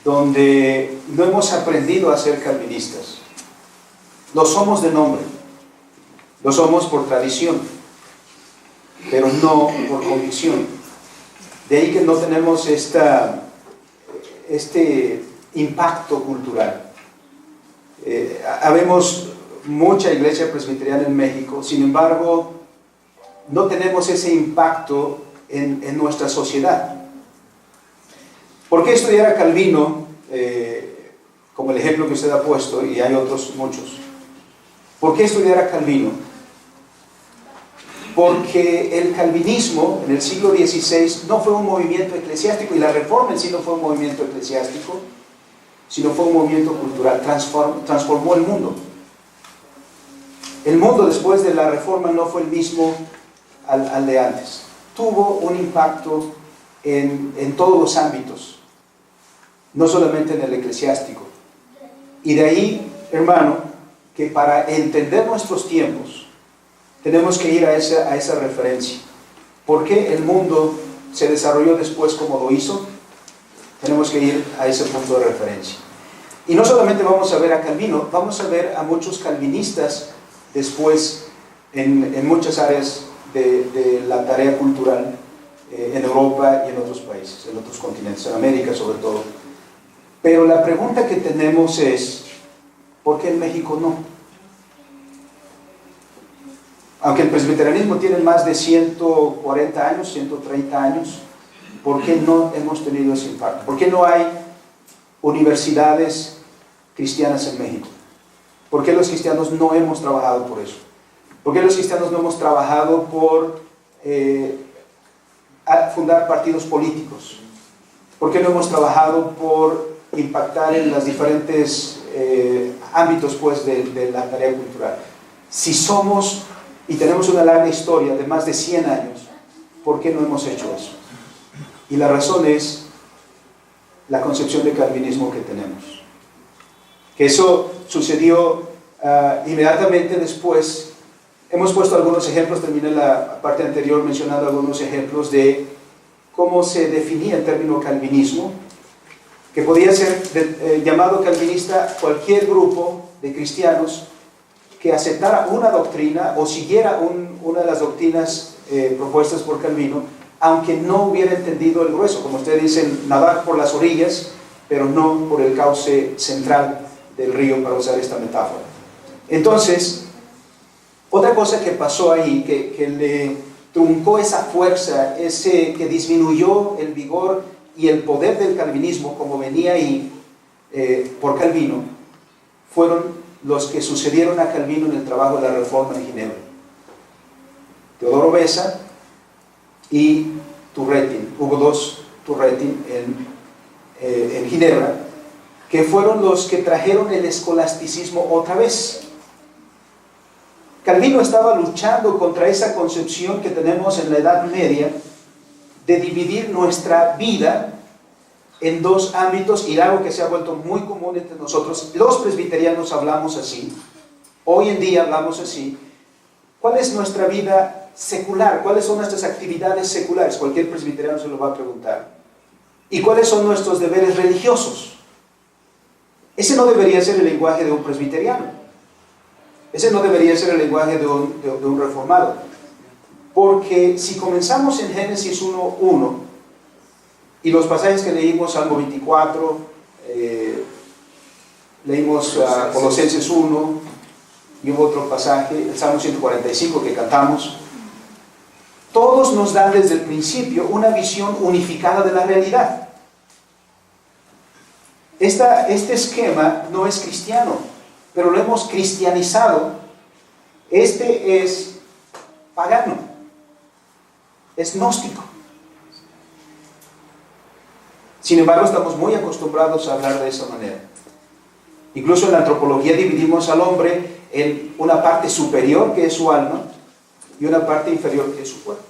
donde no hemos aprendido a ser calvinistas. Lo somos de nombre, lo somos por tradición, pero no por convicción. De ahí que no tenemos este impacto cultural. Habemos mucha iglesia presbiteriana en México, sin embargo, no tenemos ese impacto en nuestra sociedad. ¿Por qué estudiar a Calvino, como el ejemplo que usted ha puesto, y hay otros muchos? ¿Por qué estudiar a Calvino? Porque el calvinismo en el siglo XVI no fue un movimiento eclesiástico, y la Reforma en sí no fue un movimiento eclesiástico, sino fue un movimiento cultural, transformó el mundo. El mundo después de la Reforma no fue el mismo al de antes. Tuvo un impacto en todos los ámbitos, no solamente en el eclesiástico. Y de ahí, hermano, que para entender nuestros tiempos tenemos que ir a esa referencia. ¿Por qué el mundo se desarrolló después como lo hizo? Tenemos que ir a ese punto de referencia. Y no solamente vamos a ver a Calvino, vamos a ver a muchos calvinistas después en muchas áreas de la tarea cultural en Europa y en otros países, en otros continentes, en América sobre todo. Pero la pregunta que tenemos es: ¿por qué en México no? Aunque el presbiterianismo tiene más de 140 años, 130 años, ¿por qué no hemos tenido ese impacto? ¿Por qué no hay universidades cristianas en México? ¿Por qué los cristianos no hemos trabajado por eso? ¿Por qué los cristianos no hemos trabajado por fundar partidos políticos? ¿Por qué no hemos trabajado por impactar en los diferentes ámbitos pues, de la tarea cultural? Si somos y tenemos una larga historia de más de 100 años, ¿por qué no hemos hecho eso? Y la razón es la concepción de calvinismo que tenemos. Que eso sucedió inmediatamente después Hemos puesto algunos ejemplos, terminé la parte anterior mencionando algunos ejemplos de cómo se definía el término calvinismo, que podía ser llamado calvinista cualquier grupo de cristianos que aceptara una doctrina o siguiera una de las doctrinas propuestas por Calvino, aunque no hubiera entendido el grueso, como ustedes dicen, nadar por las orillas, pero no por el cauce central del río, para usar esta metáfora. Entonces, otra cosa que pasó ahí, que le truncó esa fuerza, que disminuyó el vigor y el poder del calvinismo, como venía ahí por Calvino, fueron los que sucedieron a Calvino en el trabajo de la Reforma en Ginebra. Teodoro Beza y Turretin. Hubo dos Turretin en Ginebra, que fueron los que trajeron el escolasticismo otra vez. Calvino estaba luchando contra esa concepción que tenemos en la Edad Media de dividir nuestra vida en dos ámbitos, y algo que se ha vuelto muy común entre nosotros. Los presbiterianos hablamos así, hoy en día hablamos así. ¿Cuál es nuestra vida secular? ¿Cuáles son nuestras actividades seculares? Cualquier presbiteriano se lo va a preguntar. ¿Y cuáles son nuestros deberes religiosos? Ese no debería ser el lenguaje de un presbiteriano. Ese no debería ser el lenguaje de un reformado. Porque si comenzamos en Génesis 1:1 y los pasajes que leímos, Salmo 24, leímos Colosenses 1, y hubo otro pasaje, el Salmo 145 que cantamos, todos nos dan desde el principio una visión unificada de la realidad. Este esquema no es cristiano, pero lo hemos cristianizado. Este es pagano, es gnóstico. Sin embargo, estamos muy acostumbrados a hablar de esa manera. Incluso en la antropología dividimos al hombre en una parte superior, que es su alma, y una parte inferior, que es su cuerpo.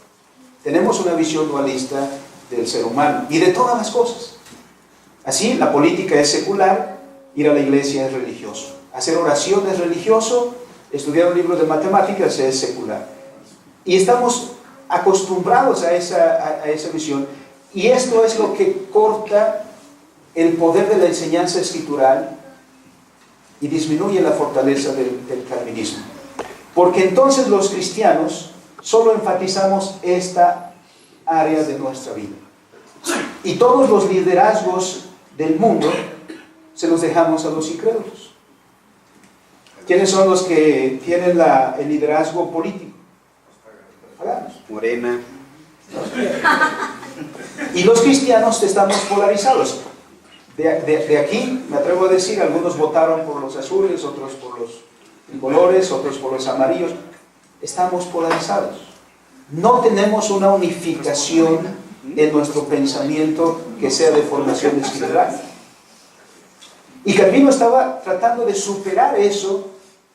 Tenemos una visión dualista del ser humano y de todas las cosas. Así, la política es secular, ir a la iglesia es religioso, hacer oración es religioso, estudiar un libro de matemáticas es secular. Y estamos acostumbrados a esa visión, y esto es lo que corta el poder de la enseñanza escritural y disminuye la fortaleza del calvinismo. Porque entonces los cristianos solo enfatizamos esta área de nuestra vida. Y todos los liderazgos del mundo se los dejamos a los incrédulos. ¿Quiénes son los que tienen el liderazgo político? Paganos. Morena. Y los cristianos estamos polarizados. De aquí, me atrevo a decir, algunos votaron por los azules, otros por los tricolores, otros por los amarillos. Estamos polarizados. No tenemos una unificación en nuestro pensamiento que sea de formación escritural. Y Calvino estaba tratando de superar eso,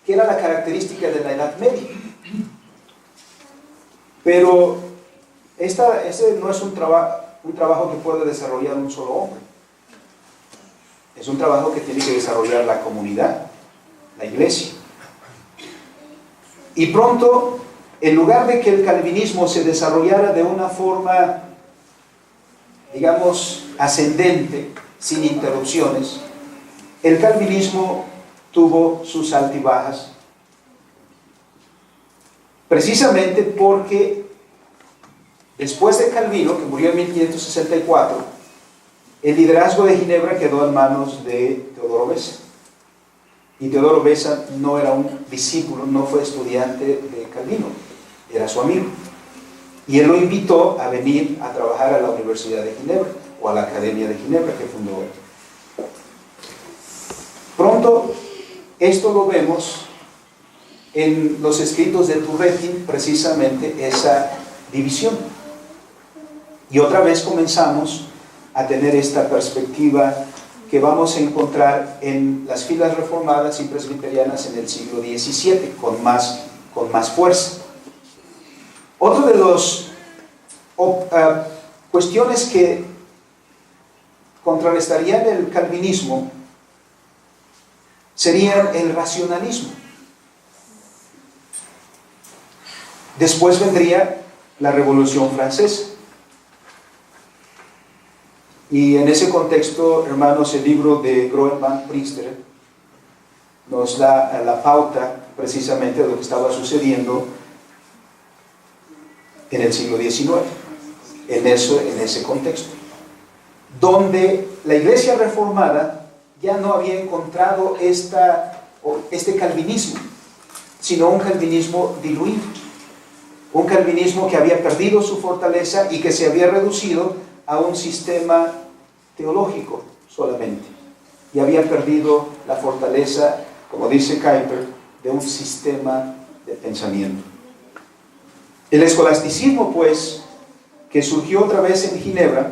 que era la característica de la Edad Media. Pero ese no es un trabajo que puede desarrollar un solo hombre. Es un trabajo que tiene que desarrollar la comunidad, la iglesia. Y pronto, en lugar de que el calvinismo se desarrollara de una forma, digamos, ascendente, sin interrupciones, el calvinismo tuvo sus altibajas, precisamente porque después de Calvino, que murió en 1564, el liderazgo de Ginebra quedó en manos de Teodoro Beza. Y Teodoro Beza no era un discípulo, no fue estudiante de Calvino, era su amigo. Y él lo invitó a venir a trabajar a la Universidad de Ginebra, o a la Academia de Ginebra que fundó él. Pronto, esto lo vemos en los escritos de Turretin, precisamente esa división. Y otra vez comenzamos a tener esta perspectiva que vamos a encontrar en las filas reformadas y presbiterianas en el siglo XVII, con más fuerza. Otro de los cuestiones que contrarrestarían el calvinismo serían el racionalismo. Después vendría la Revolución Francesa. Y en ese contexto, hermanos, el libro de Groenman-Priester nos da la pauta precisamente de lo que estaba sucediendo en el siglo XIX, en ese contexto, donde la Iglesia Reformada ya no había encontrado este calvinismo, sino un calvinismo diluido, un calvinismo que había perdido su fortaleza y que se había reducido a un sistema teológico solamente, y había perdido la fortaleza, como dice Kuyper, de un sistema de pensamiento. El escolasticismo, pues, que surgió otra vez en Ginebra,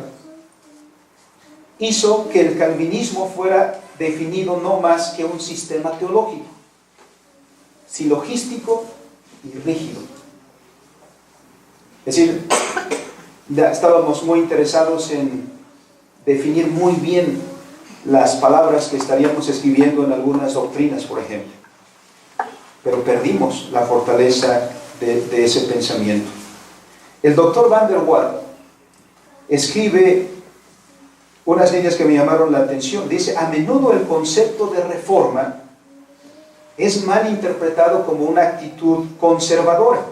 hizo que el calvinismo fuera definido no más que un sistema teológico, silogístico y rígido. Es decir, ya estábamos muy interesados en definir muy bien las palabras que estaríamos escribiendo en algunas doctrinas, por ejemplo, pero perdimos la fortaleza de ese pensamiento. El doctor Van der Waal escribe unas líneas que me llamaron la atención. Dice: a menudo el concepto de reforma es mal interpretado como una actitud conservadora,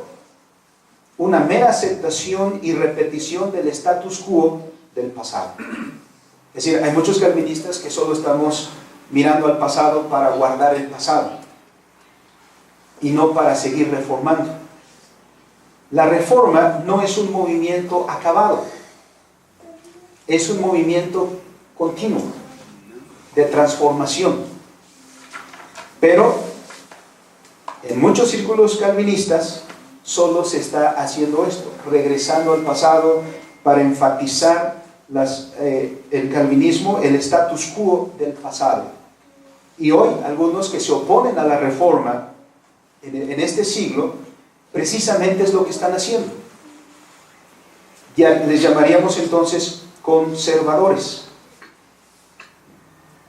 una mera aceptación y repetición del status quo del pasado. Es decir, hay muchos calvinistas que solo estamos mirando al pasado para guardar el pasado y no para seguir reformando. La reforma no es un movimiento acabado, es un movimiento continuo de transformación. Pero en muchos círculos calvinistas solo se está haciendo esto, regresando al pasado para enfatizar el calvinismo, el status quo del pasado. Y hoy algunos que se oponen a la reforma en este siglo, precisamente es lo que están haciendo. Ya les llamaríamos entonces conservadores,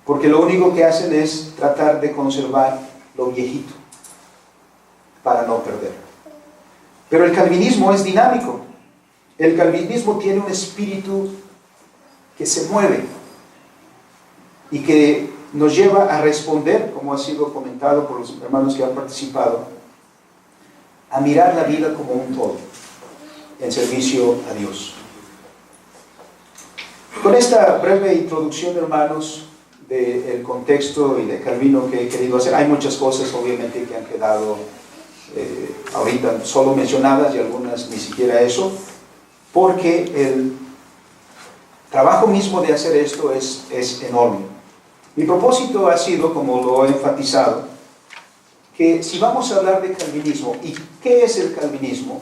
porque lo único que hacen es tratar de conservar lo viejito para no perder. Pero el calvinismo es dinámico. El calvinismo tiene un espíritu que se mueve y que nos lleva a responder, como ha sido comentado por los hermanos que han participado, a mirar la vida como un todo, en servicio a Dios. Con esta breve introducción, hermanos, del contexto y de Calvino que he querido hacer, hay muchas cosas obviamente que han quedado ahorita solo mencionadas y algunas ni siquiera eso, porque el trabajo mismo de hacer esto es enorme. Mi propósito ha sido, como lo he enfatizado, que si vamos a hablar de calvinismo y qué es el calvinismo,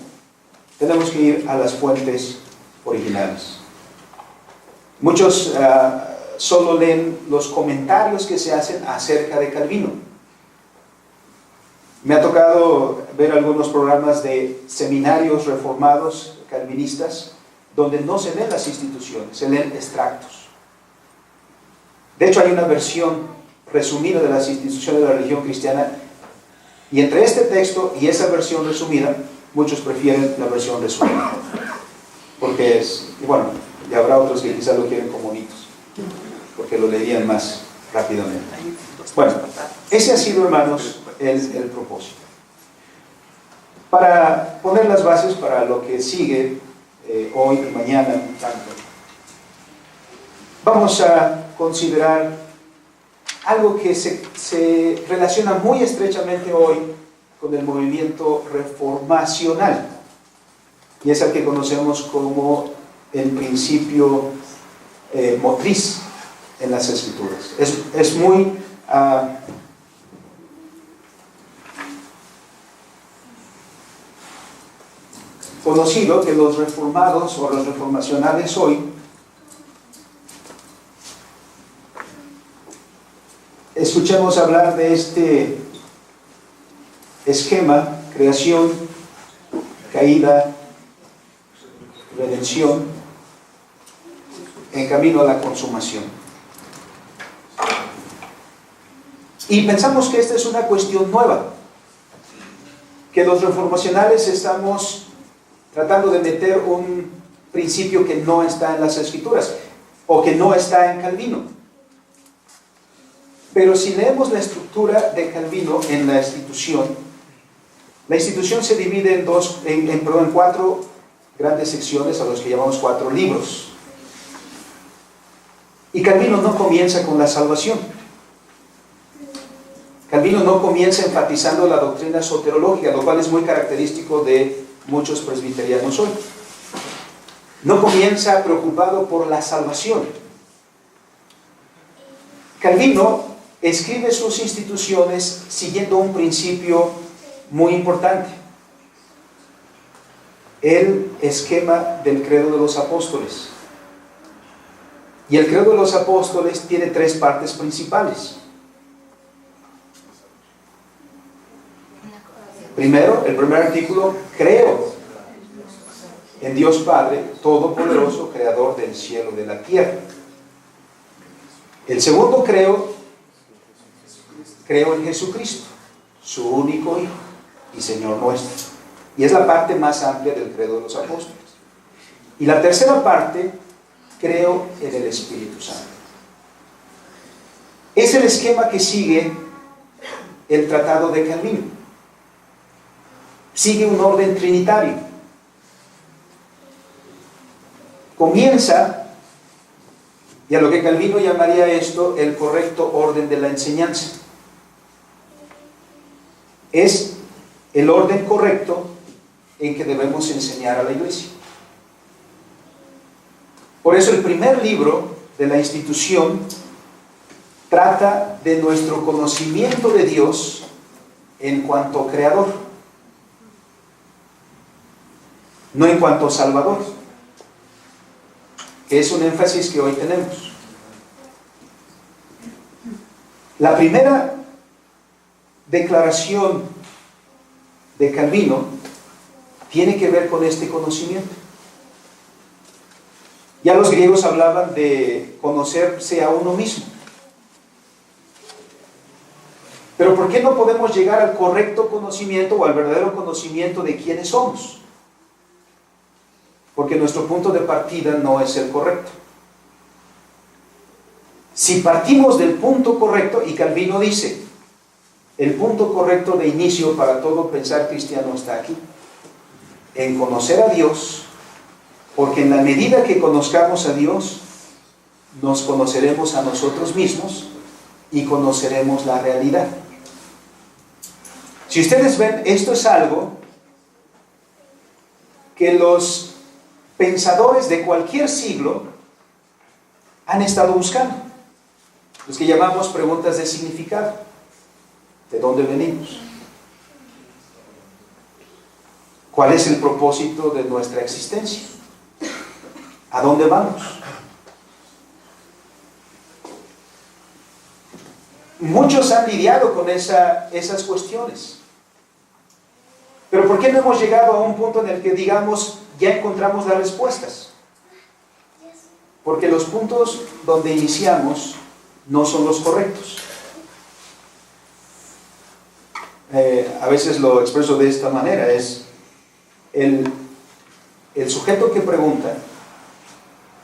tenemos que ir a las fuentes originales. Muchos solo leen los comentarios que se hacen acerca de Calvino. Me ha tocado ver algunos programas de seminarios reformados calvinistas donde no se leen las instituciones, se leen extractos. De hecho, hay una versión resumida de las instituciones de la religión cristiana, y entre este texto y esa versión resumida, muchos prefieren la versión resumida, porque y bueno, y habrá otros que quizás lo quieren como bonitos, porque lo leerían más rápidamente. Bueno, ese ha sido, hermanos, el propósito. Para poner las bases para lo que sigue hoy y mañana, tanto, vamos a considerar algo que se relaciona muy estrechamente hoy con el movimiento reformacional, y es el que conocemos como el principio motriz en las Escrituras. Es muy conocido que los reformados o los reformacionales hoy escuchemos hablar de este esquema: creación, caída, redención, en camino a la consumación. Y pensamos que esta es una cuestión nueva. que los reformacionales estamos tratando de meter un principio que no está en las Escrituras o que no está en Calvino. Pero si leemos la estructura de Calvino en la institución se divide en cuatro grandes secciones, a los que llamamos 4 libros. Y Calvino no comienza con la salvación. Calvino no comienza enfatizando la doctrina soterológica, lo cual es muy característico de muchos presbiterianos hoy. No comienza preocupado por la salvación. Calvino escribe sus instituciones siguiendo un principio muy importante: el esquema del credo de los apóstoles. Y el credo de los apóstoles tiene 3 partes principales. Primero, el primer artículo: creo en Dios Padre Todopoderoso, Creador del cielo y de la tierra. El segundo: creo en Jesucristo, su único Hijo y Señor nuestro. Y es la parte más amplia del credo de los apóstoles. Y la tercera parte: creo en el Espíritu Santo. Es el esquema que sigue el Tratado de Calvino. Sigue un orden trinitario. Comienza, y a lo que Calvino llamaría esto el correcto orden de la enseñanza. Es el orden correcto en que debemos enseñar a la iglesia. Por eso el primer libro de la institución trata de nuestro conocimiento de Dios en cuanto creador, no en cuanto salvador, que es un énfasis que hoy tenemos. La primera declaración de Calvino tiene que ver con este conocimiento. Ya los griegos hablaban de conocerse a uno mismo. Pero ¿por qué no podemos llegar al correcto conocimiento o al verdadero conocimiento de quiénes somos? Porque nuestro punto de partida no es el correcto. Si partimos del punto correcto, y Calvino dice, el punto correcto de inicio para todo pensar cristiano está aquí, en conocer a Dios, porque en la medida que conozcamos a Dios, nos conoceremos a nosotros mismos y conoceremos la realidad. Si ustedes ven, esto es algo que los pensadores de cualquier siglo han estado buscando, los que llamamos preguntas de significado. ¿De dónde venimos? ¿Cuál es el propósito de nuestra existencia? ¿A dónde vamos? Muchos han lidiado con esas cuestiones. Pero ¿por qué no hemos llegado a un punto en el que digamos, ya encontramos las respuestas? Porque los puntos donde iniciamos no son los correctos. A veces lo expreso de esta manera: es el sujeto que pregunta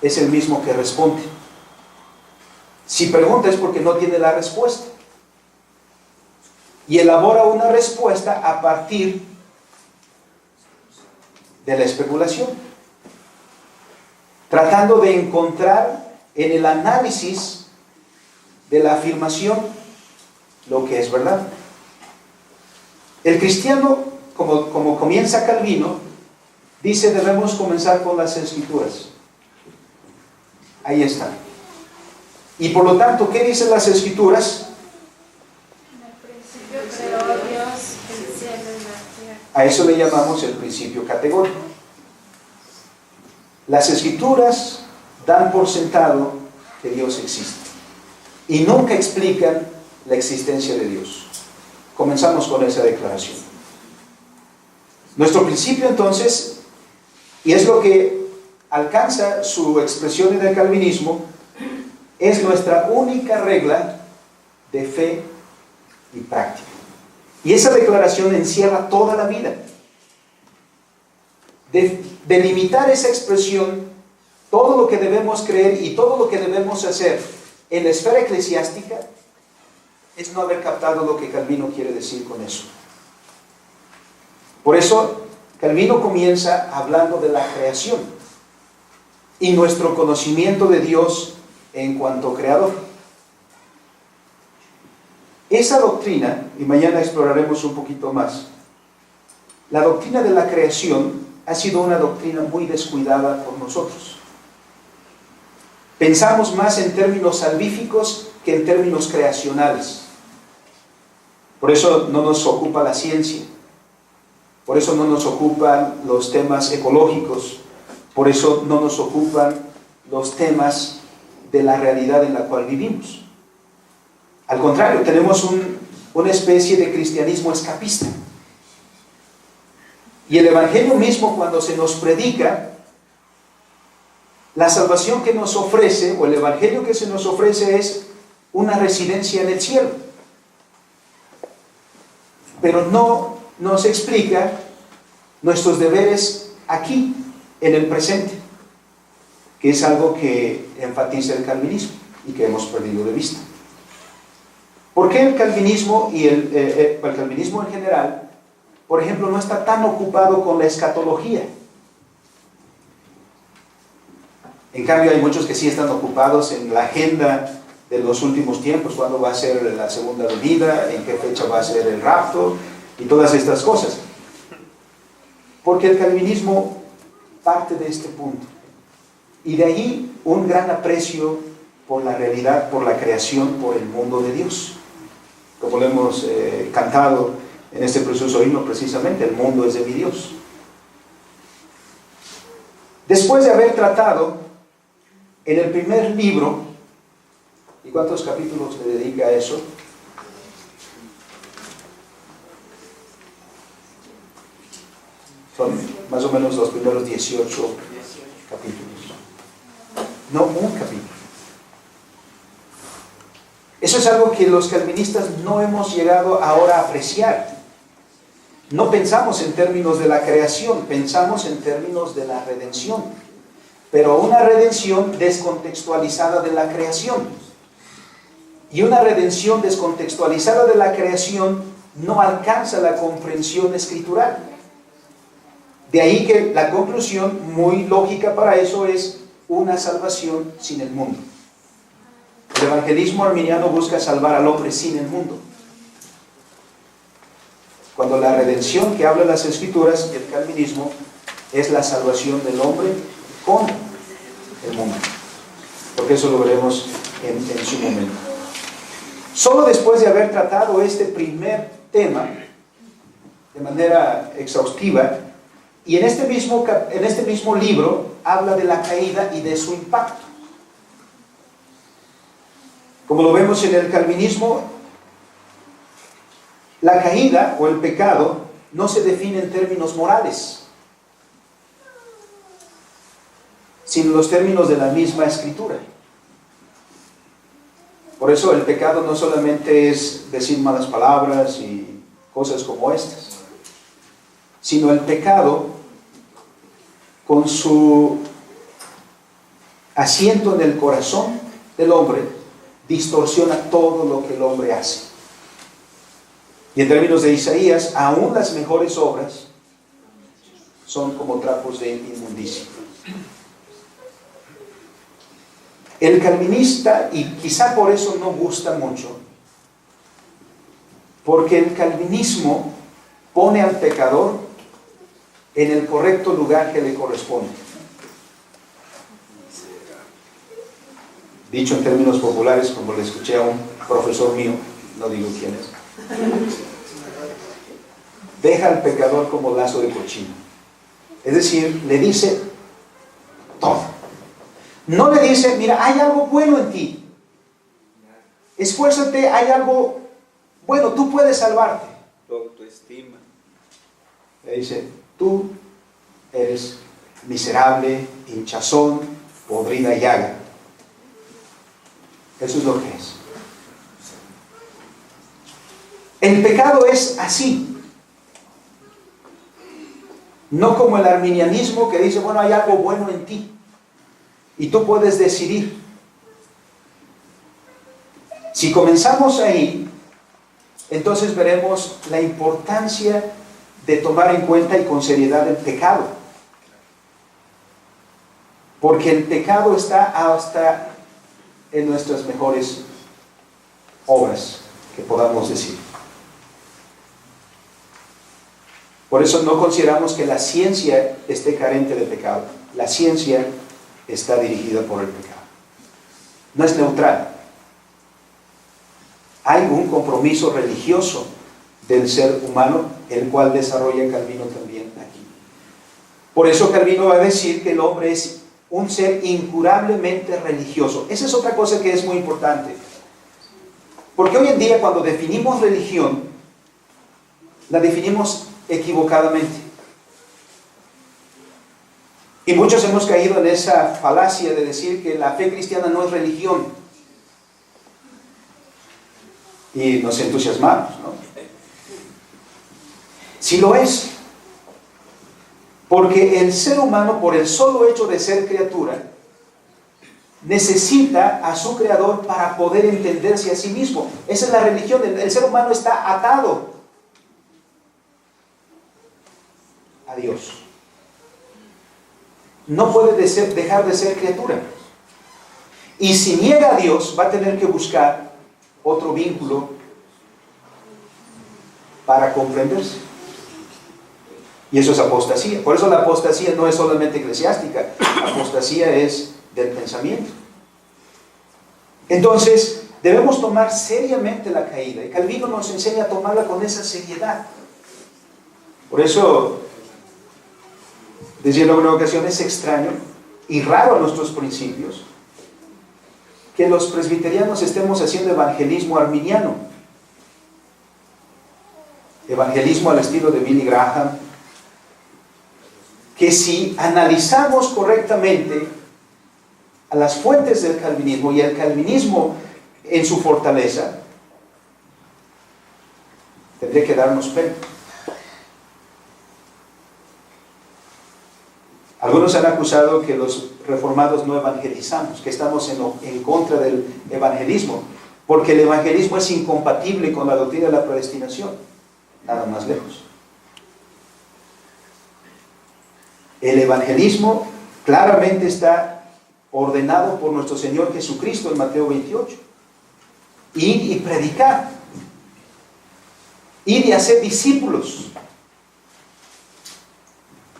es el mismo que responde. Si pregunta es porque no tiene la respuesta y elabora una respuesta a partir de la especulación, tratando de encontrar en el análisis de la afirmación lo que es verdad. El cristiano, como comienza Calvino, dice: debemos comenzar con las Escrituras. Ahí está. Y por lo tanto, ¿qué dicen las Escrituras? En el principio creó Dios el cielo y la tierra. A eso le llamamos el principio categórico. Las Escrituras dan por sentado que Dios existe y nunca explican la existencia de Dios. Comenzamos con esa declaración. Nuestro principio entonces, y es lo que alcanza su expresión en el calvinismo, es nuestra única regla de fe y práctica. Y esa declaración encierra toda la vida. Delimitar esa expresión, todo lo que debemos creer y todo lo que debemos hacer en la esfera eclesiástica, es no haber captado lo que Calvino quiere decir con eso. Por eso, Calvino comienza hablando de la creación y nuestro conocimiento de Dios en cuanto creador. Esa doctrina, y mañana exploraremos un poquito más, la doctrina de la creación ha sido una doctrina muy descuidada por nosotros. Pensamos más en términos salvíficos que en términos creacionales. Por eso no nos ocupa la ciencia, por eso no nos ocupan los temas ecológicos, por eso no nos ocupan los temas de la realidad en la cual vivimos. Al contrario, tenemos una especie de cristianismo escapista. Y el Evangelio mismo, cuando se nos predica, la salvación que nos ofrece, o el Evangelio que se nos ofrece, es una residencia en el cielo. Pero no nos explica nuestros deberes aquí, en el presente, que es algo que enfatiza el calvinismo y que hemos perdido de vista. ¿Por qué el calvinismo y el calvinismo en general, por ejemplo, no está tan ocupado con la escatología? En cambio, hay muchos que sí están ocupados en la agenda de los últimos tiempos, cuándo va a ser la segunda venida, en qué fecha va a ser el rapto y todas estas cosas. Porque el calvinismo parte de este punto. Y de ahí un gran aprecio por la realidad, por la creación, por el mundo de Dios. Como lo hemos cantado en este precioso himno, precisamente, el mundo es de mi Dios. Después de haber tratado en el primer libro, ¿y cuántos capítulos le dedica a eso? Son más o menos los primeros 18 capítulos. No un capítulo. Eso es algo que los calvinistas no hemos llegado ahora a apreciar. No pensamos en términos de la creación, pensamos en términos de la redención. Pero una redención descontextualizada de la creación. Y una redención descontextualizada de la creación no alcanza la comprensión escritural. De ahí que la conclusión muy lógica para eso es una salvación sin el mundo. El evangelismo arminiano busca salvar al hombre sin el mundo. Cuando la redención que habla las escrituras y el calvinismo es la salvación del hombre con el mundo. Porque eso lo veremos en su momento. Solo después de haber tratado este primer tema de manera exhaustiva, y en este mismo libro habla de la caída y de su impacto. Como lo vemos en el calvinismo, la caída o el pecado no se define en términos morales, sino en los términos de la misma escritura. Por eso el pecado no solamente es decir malas palabras y cosas como estas, sino el pecado con su asiento en el corazón del hombre distorsiona todo lo que el hombre hace. Y en términos de Isaías, aún las mejores obras son como trapos de inmundicia. El calvinista, y quizá por eso no gusta mucho, porque el calvinismo pone al pecador en el correcto lugar que le corresponde. Dicho en términos populares, como le escuché a un profesor mío, no digo quién es, deja al pecador como lazo de cochino. Es decir, le dice todo. No le dice, mira, hay algo bueno en ti. Esfuérzate, hay algo bueno, tú puedes salvarte. Tu autoestima. Le dice, tú eres miserable, hinchazón, podrida llaga. Eso es lo que es. El pecado es así. No como el arminianismo que dice, bueno, hay algo bueno en ti y tú puedes decidir. Si comenzamos ahí, entonces veremos la importancia de tomar en cuenta y con seriedad el pecado. Porque el pecado está hasta en nuestras mejores obras, que podamos decir. Por eso no consideramos que la ciencia esté carente de pecado. La ciencia está dirigida por el pecado. No es neutral. Hay un compromiso religioso del ser humano, el cual desarrolla Calvino también aquí. Por eso Calvino va a decir que el hombre es un ser incurablemente religioso. Esa es otra cosa que es muy importante. Porque hoy en día cuando definimos religión, la definimos equivocadamente. Y muchos hemos caído en esa falacia de decir que la fe cristiana no es religión. Y nos entusiasmamos, ¿no? Sí lo es. Porque el ser humano, por el solo hecho de ser criatura, necesita a su creador para poder entenderse a sí mismo. Esa es la religión. El ser humano está atado a Dios. No puede dejar de ser criatura. Y si niega a Dios, va a tener que buscar otro vínculo para comprenderse. Y eso es apostasía. Por eso la apostasía no es solamente eclesiástica. La apostasía es del pensamiento. Entonces, debemos tomar seriamente la caída. Y Calvino nos enseña a tomarla con esa seriedad. Por eso, decía en alguna ocasión, es extraño y raro a nuestros principios que los presbiterianos estemos haciendo evangelismo arminiano. Evangelismo al estilo de Billy Graham, que si analizamos correctamente a las fuentes del calvinismo y el calvinismo en su fortaleza, tendría que darnos pena. Algunos han acusado que los reformados no evangelizamos, que estamos en contra del evangelismo, porque el evangelismo es incompatible con la doctrina de la predestinación. Nada más lejos. El evangelismo claramente está ordenado por nuestro Señor Jesucristo en Mateo 28. Ir y predicar. Ir y hacer discípulos.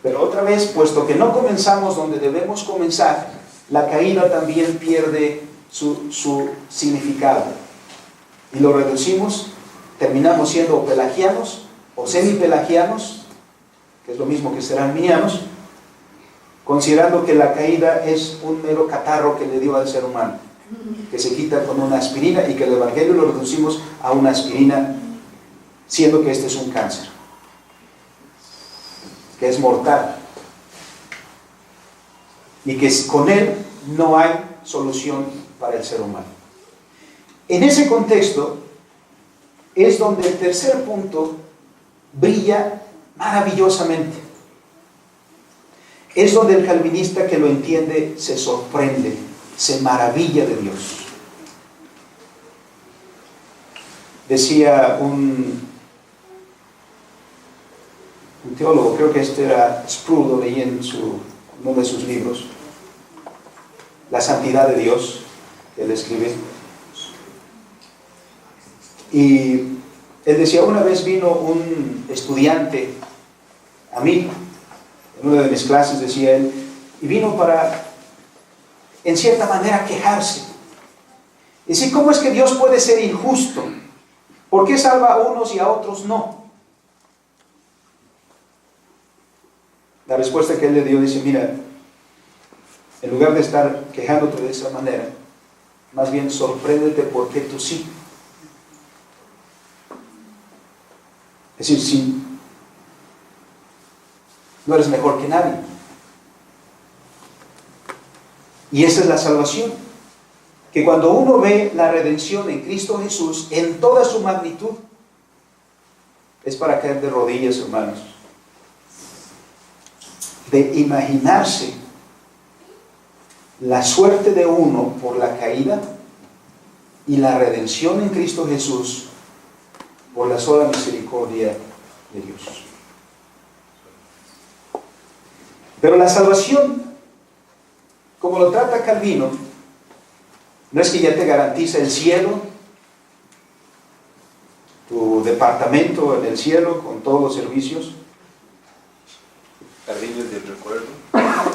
Pero otra vez, puesto que no comenzamos donde debemos comenzar, la caída también pierde su significado. Y lo reducimos, terminamos siendo pelagianos o semipelagianos, que es lo mismo que ser arminianos, considerando que la caída es un mero catarro que le dio al ser humano, que se quita con una aspirina, y que el evangelio lo reducimos a una aspirina, siendo que este es un cáncer, que es mortal, y que con él no hay solución para el ser humano. En ese contexto es donde el tercer punto brilla maravillosamente. Es donde el calvinista que lo entiende se sorprende, se maravilla de Dios. Decía un teólogo, creo que este era Sproul, lo leí en uno de sus libros, La santidad de Dios, que él escribe. Y él decía, una vez vino un estudiante a mí, en una de mis clases, decía él, y vino para, en cierta manera, quejarse. Y decir, ¿cómo es que Dios puede ser injusto? ¿Por qué salva a unos y a otros no? La respuesta que él le dio dice, mira, en lugar de estar quejándote de esa manera, más bien sorpréndete por qué tú sí. Es decir, sí, no eres mejor que nadie. Y esa es la salvación. Que cuando uno ve la redención en Cristo Jesús en toda su magnitud, es para caer de rodillas, hermanos, de imaginarse la suerte de uno por la caída y la redención en Cristo Jesús por la sola misericordia de Dios. Pero la salvación, como lo trata Calvino, no es que ya te garantiza el cielo, tu departamento en el cielo con todos los servicios, Jardines del recuerdo.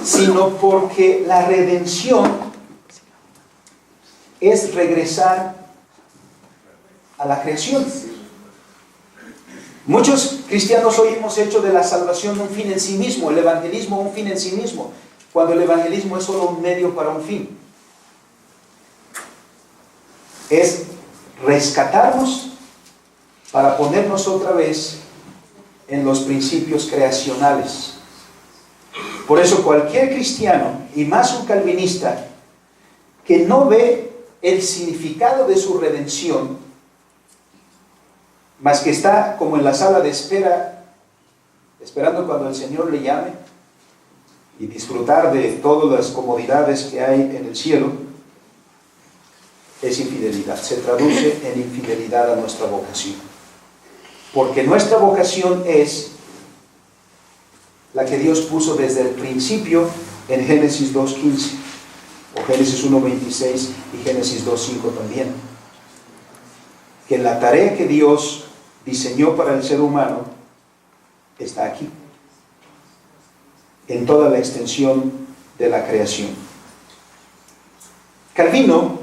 sino porque la redención es regresar a la creación. Muchos cristianos hoy hemos hecho de la salvación un fin en sí mismo, el evangelismo un fin en sí mismo, cuando el evangelismo es solo un medio para un fin. Es rescatarnos para ponernos otra vez en los principios creacionales. Por eso cualquier cristiano, y más un calvinista, que no ve el significado de su redención, más que está como en la sala de espera, esperando cuando el Señor le llame, y disfrutar de todas las comodidades que hay en el cielo, es infidelidad. Se traduce en infidelidad a nuestra vocación. Porque nuestra vocación es la que Dios puso desde el principio en Génesis 2.15, o Génesis 1.26 y Génesis 2.5 también. Que la tarea que Dios diseñó para el ser humano está aquí, en toda la extensión de la creación. Calvino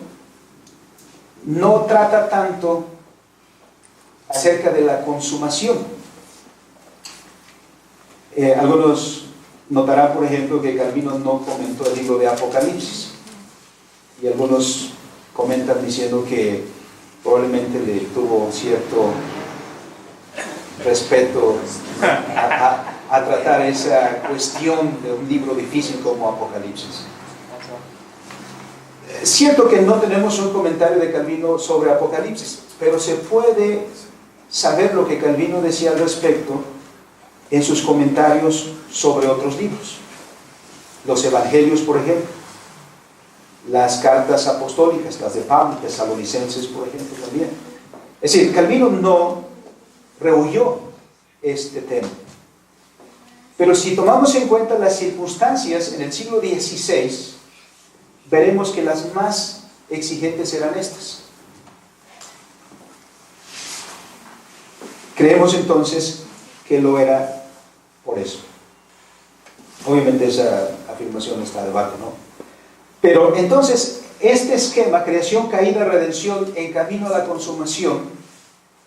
no trata tanto acerca de la consumación. Algunos notarán, por ejemplo, que Calvino no comentó el libro de Apocalipsis, y algunos comentan diciendo que probablemente le tuvo cierto respeto a tratar esa cuestión de un libro difícil como Apocalipsis. Es cierto que no tenemos un comentario de Calvino sobre Apocalipsis, pero se puede saber lo que Calvino decía al respecto en sus comentarios sobre otros libros. Los evangelios, por ejemplo, las cartas apostólicas, las de Pablo, Tesalonicenses, por ejemplo, también. Es decir, Calvino no rehuyó este tema. Pero si tomamos en cuenta las circunstancias en el siglo XVI, veremos que las más exigentes eran estas. Creemos entonces que lo era por eso. Obviamente esa afirmación está a debate, ¿no? Pero entonces, este esquema, creación, caída, redención, en camino a la consumación,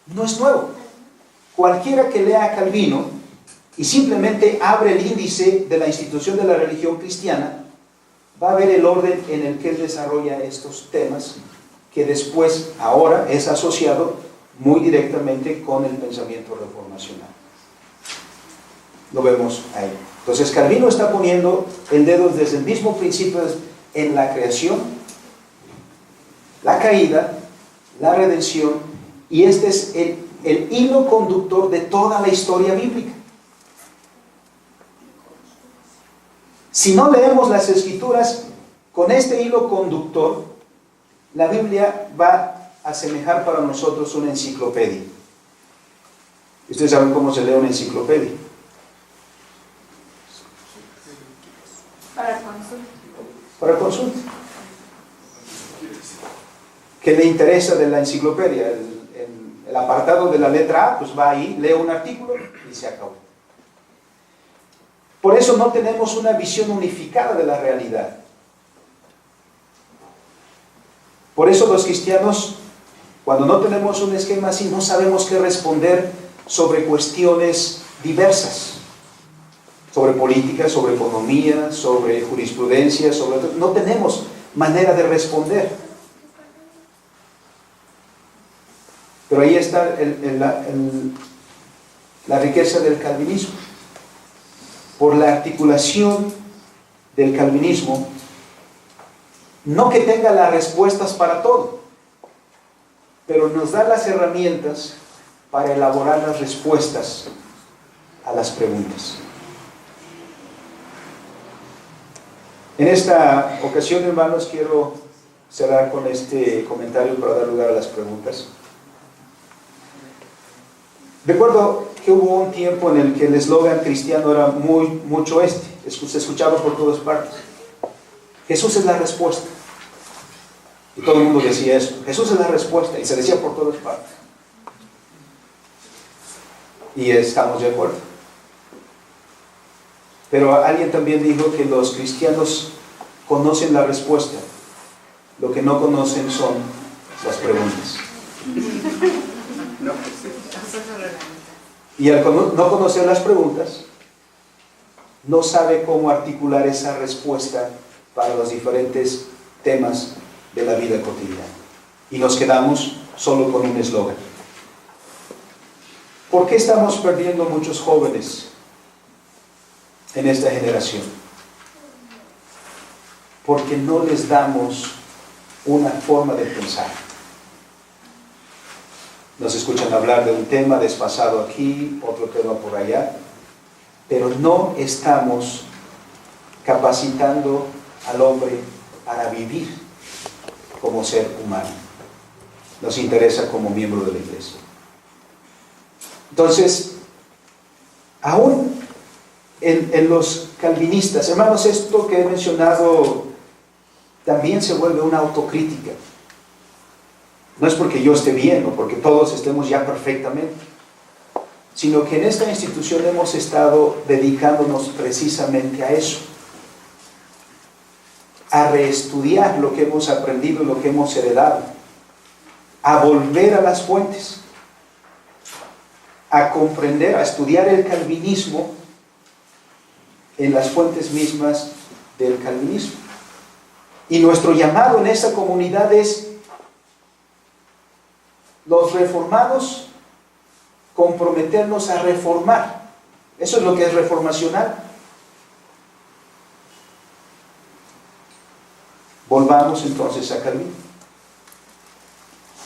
no es nuevo. Cualquiera que lea a Calvino y simplemente abre el índice de la institución de la religión cristiana, va a ver el orden en el que él desarrolla estos temas, que después, ahora, es asociado muy directamente con el pensamiento reformacional. Lo vemos ahí. Entonces Calvino está poniendo el dedo desde el mismo principio en la creación, la caída, la redención, y este es el hilo conductor de toda la historia bíblica. Si no leemos las Escrituras con este hilo conductor, la Biblia va a asemejar para nosotros una enciclopedia. Ustedes saben cómo se lee una enciclopedia. Para consulta. Para consulta. ¿Qué le interesa de la enciclopedia? El apartado de la letra A, pues va ahí, lee un artículo y se acabó. Por eso no tenemos una visión unificada de la realidad. Por eso los cristianos, cuando no tenemos un esquema así, no sabemos qué responder sobre cuestiones diversas. Sobre política, sobre economía, sobre jurisprudencia, no tenemos manera de responder. Pero ahí está la riqueza del calvinismo. Por la articulación del calvinismo, no que tenga las respuestas para todo, pero nos da las herramientas para elaborar las respuestas a las preguntas. En esta ocasión, hermanos, quiero cerrar con este comentario para dar lugar a las preguntas. Recuerdo que hubo un tiempo en el que el eslogan cristiano era mucho se escuchaba por todas partes. Jesús es la respuesta. Y todo el mundo decía eso. Jesús es la respuesta. Y se decía por todas partes. Y estamos de acuerdo. Pero alguien también dijo que los cristianos conocen la respuesta. Lo que no conocen son las preguntas. Y al no conocer las preguntas, no sabe cómo articular esa respuesta para los diferentes temas de la vida cotidiana. Y nos quedamos solo con un eslogan. ¿Por qué estamos perdiendo muchos jóvenes en esta generación? Porque no les damos una forma de pensar. Nos escuchan hablar de un tema desfasado aquí, otro tema por allá, pero no estamos capacitando al hombre para vivir como ser humano. Nos interesa como miembro de la iglesia. Entonces, aún en los calvinistas, hermanos, esto que he mencionado también se vuelve una autocrítica. No es porque yo esté bien o porque todos estemos ya perfectamente, sino que en esta institución hemos estado dedicándonos precisamente a eso, a reestudiar lo que hemos aprendido y lo que hemos heredado, a volver a las fuentes, a comprender, a estudiar el calvinismo en las fuentes mismas del calvinismo. Y nuestro llamado en esa comunidad es: los reformados, comprometernos a reformar. Eso es lo que es reformacional. Volvamos entonces a Calvino.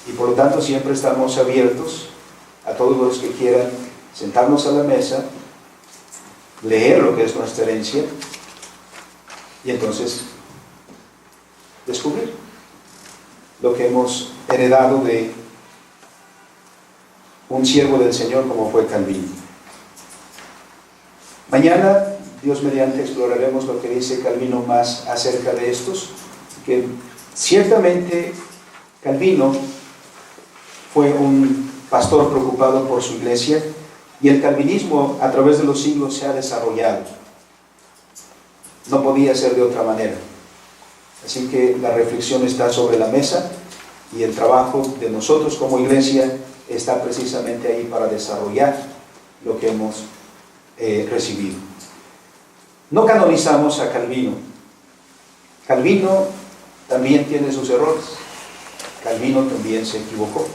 Y por lo tanto siempre estamos abiertos a todos los que quieran sentarnos a la mesa, leer lo que es nuestra herencia y entonces descubrir lo que hemos heredado de un siervo del Señor como fue Calvino. Mañana, Dios mediante, exploraremos lo que dice Calvino más acerca de estos, que ciertamente Calvino fue un pastor preocupado por su iglesia y el calvinismo a través de los siglos se ha desarrollado. No podía ser de otra manera. Así que la reflexión está sobre la mesa y el trabajo de nosotros como iglesia está precisamente ahí para desarrollar lo que hemos recibido. No canonizamos a Calvino. Calvino también tiene sus errores. Calvino también se equivocó.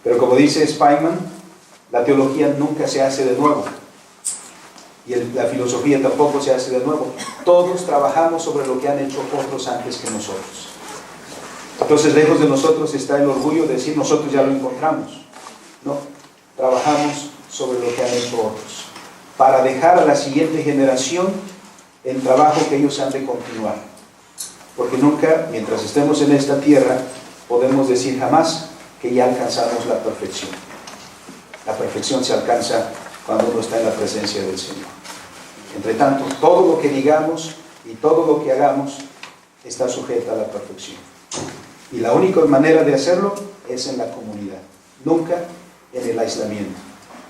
Pero como dice Spyman, la teología nunca se hace de nuevo. Y la filosofía tampoco se hace de nuevo. Todos trabajamos sobre lo que han hecho otros antes que nosotros. Entonces, lejos de nosotros está el orgullo de decir nosotros ya lo encontramos. No, trabajamos sobre lo que han hecho otros, para dejar a la siguiente generación el trabajo que ellos han de continuar. Porque nunca, mientras estemos en esta tierra, podemos decir jamás que ya alcanzamos la perfección. La perfección se alcanza cuando uno está en la presencia del Señor. Entre tanto, todo lo que digamos y todo lo que hagamos está sujeto a la perfección. Y la única manera de hacerlo es en la comunidad, nunca en el aislamiento.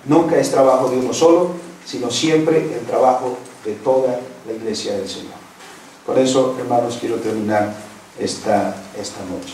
Nunca es trabajo de uno solo, sino siempre el trabajo de toda la iglesia del Señor. Por eso, hermanos, quiero terminar esta noche.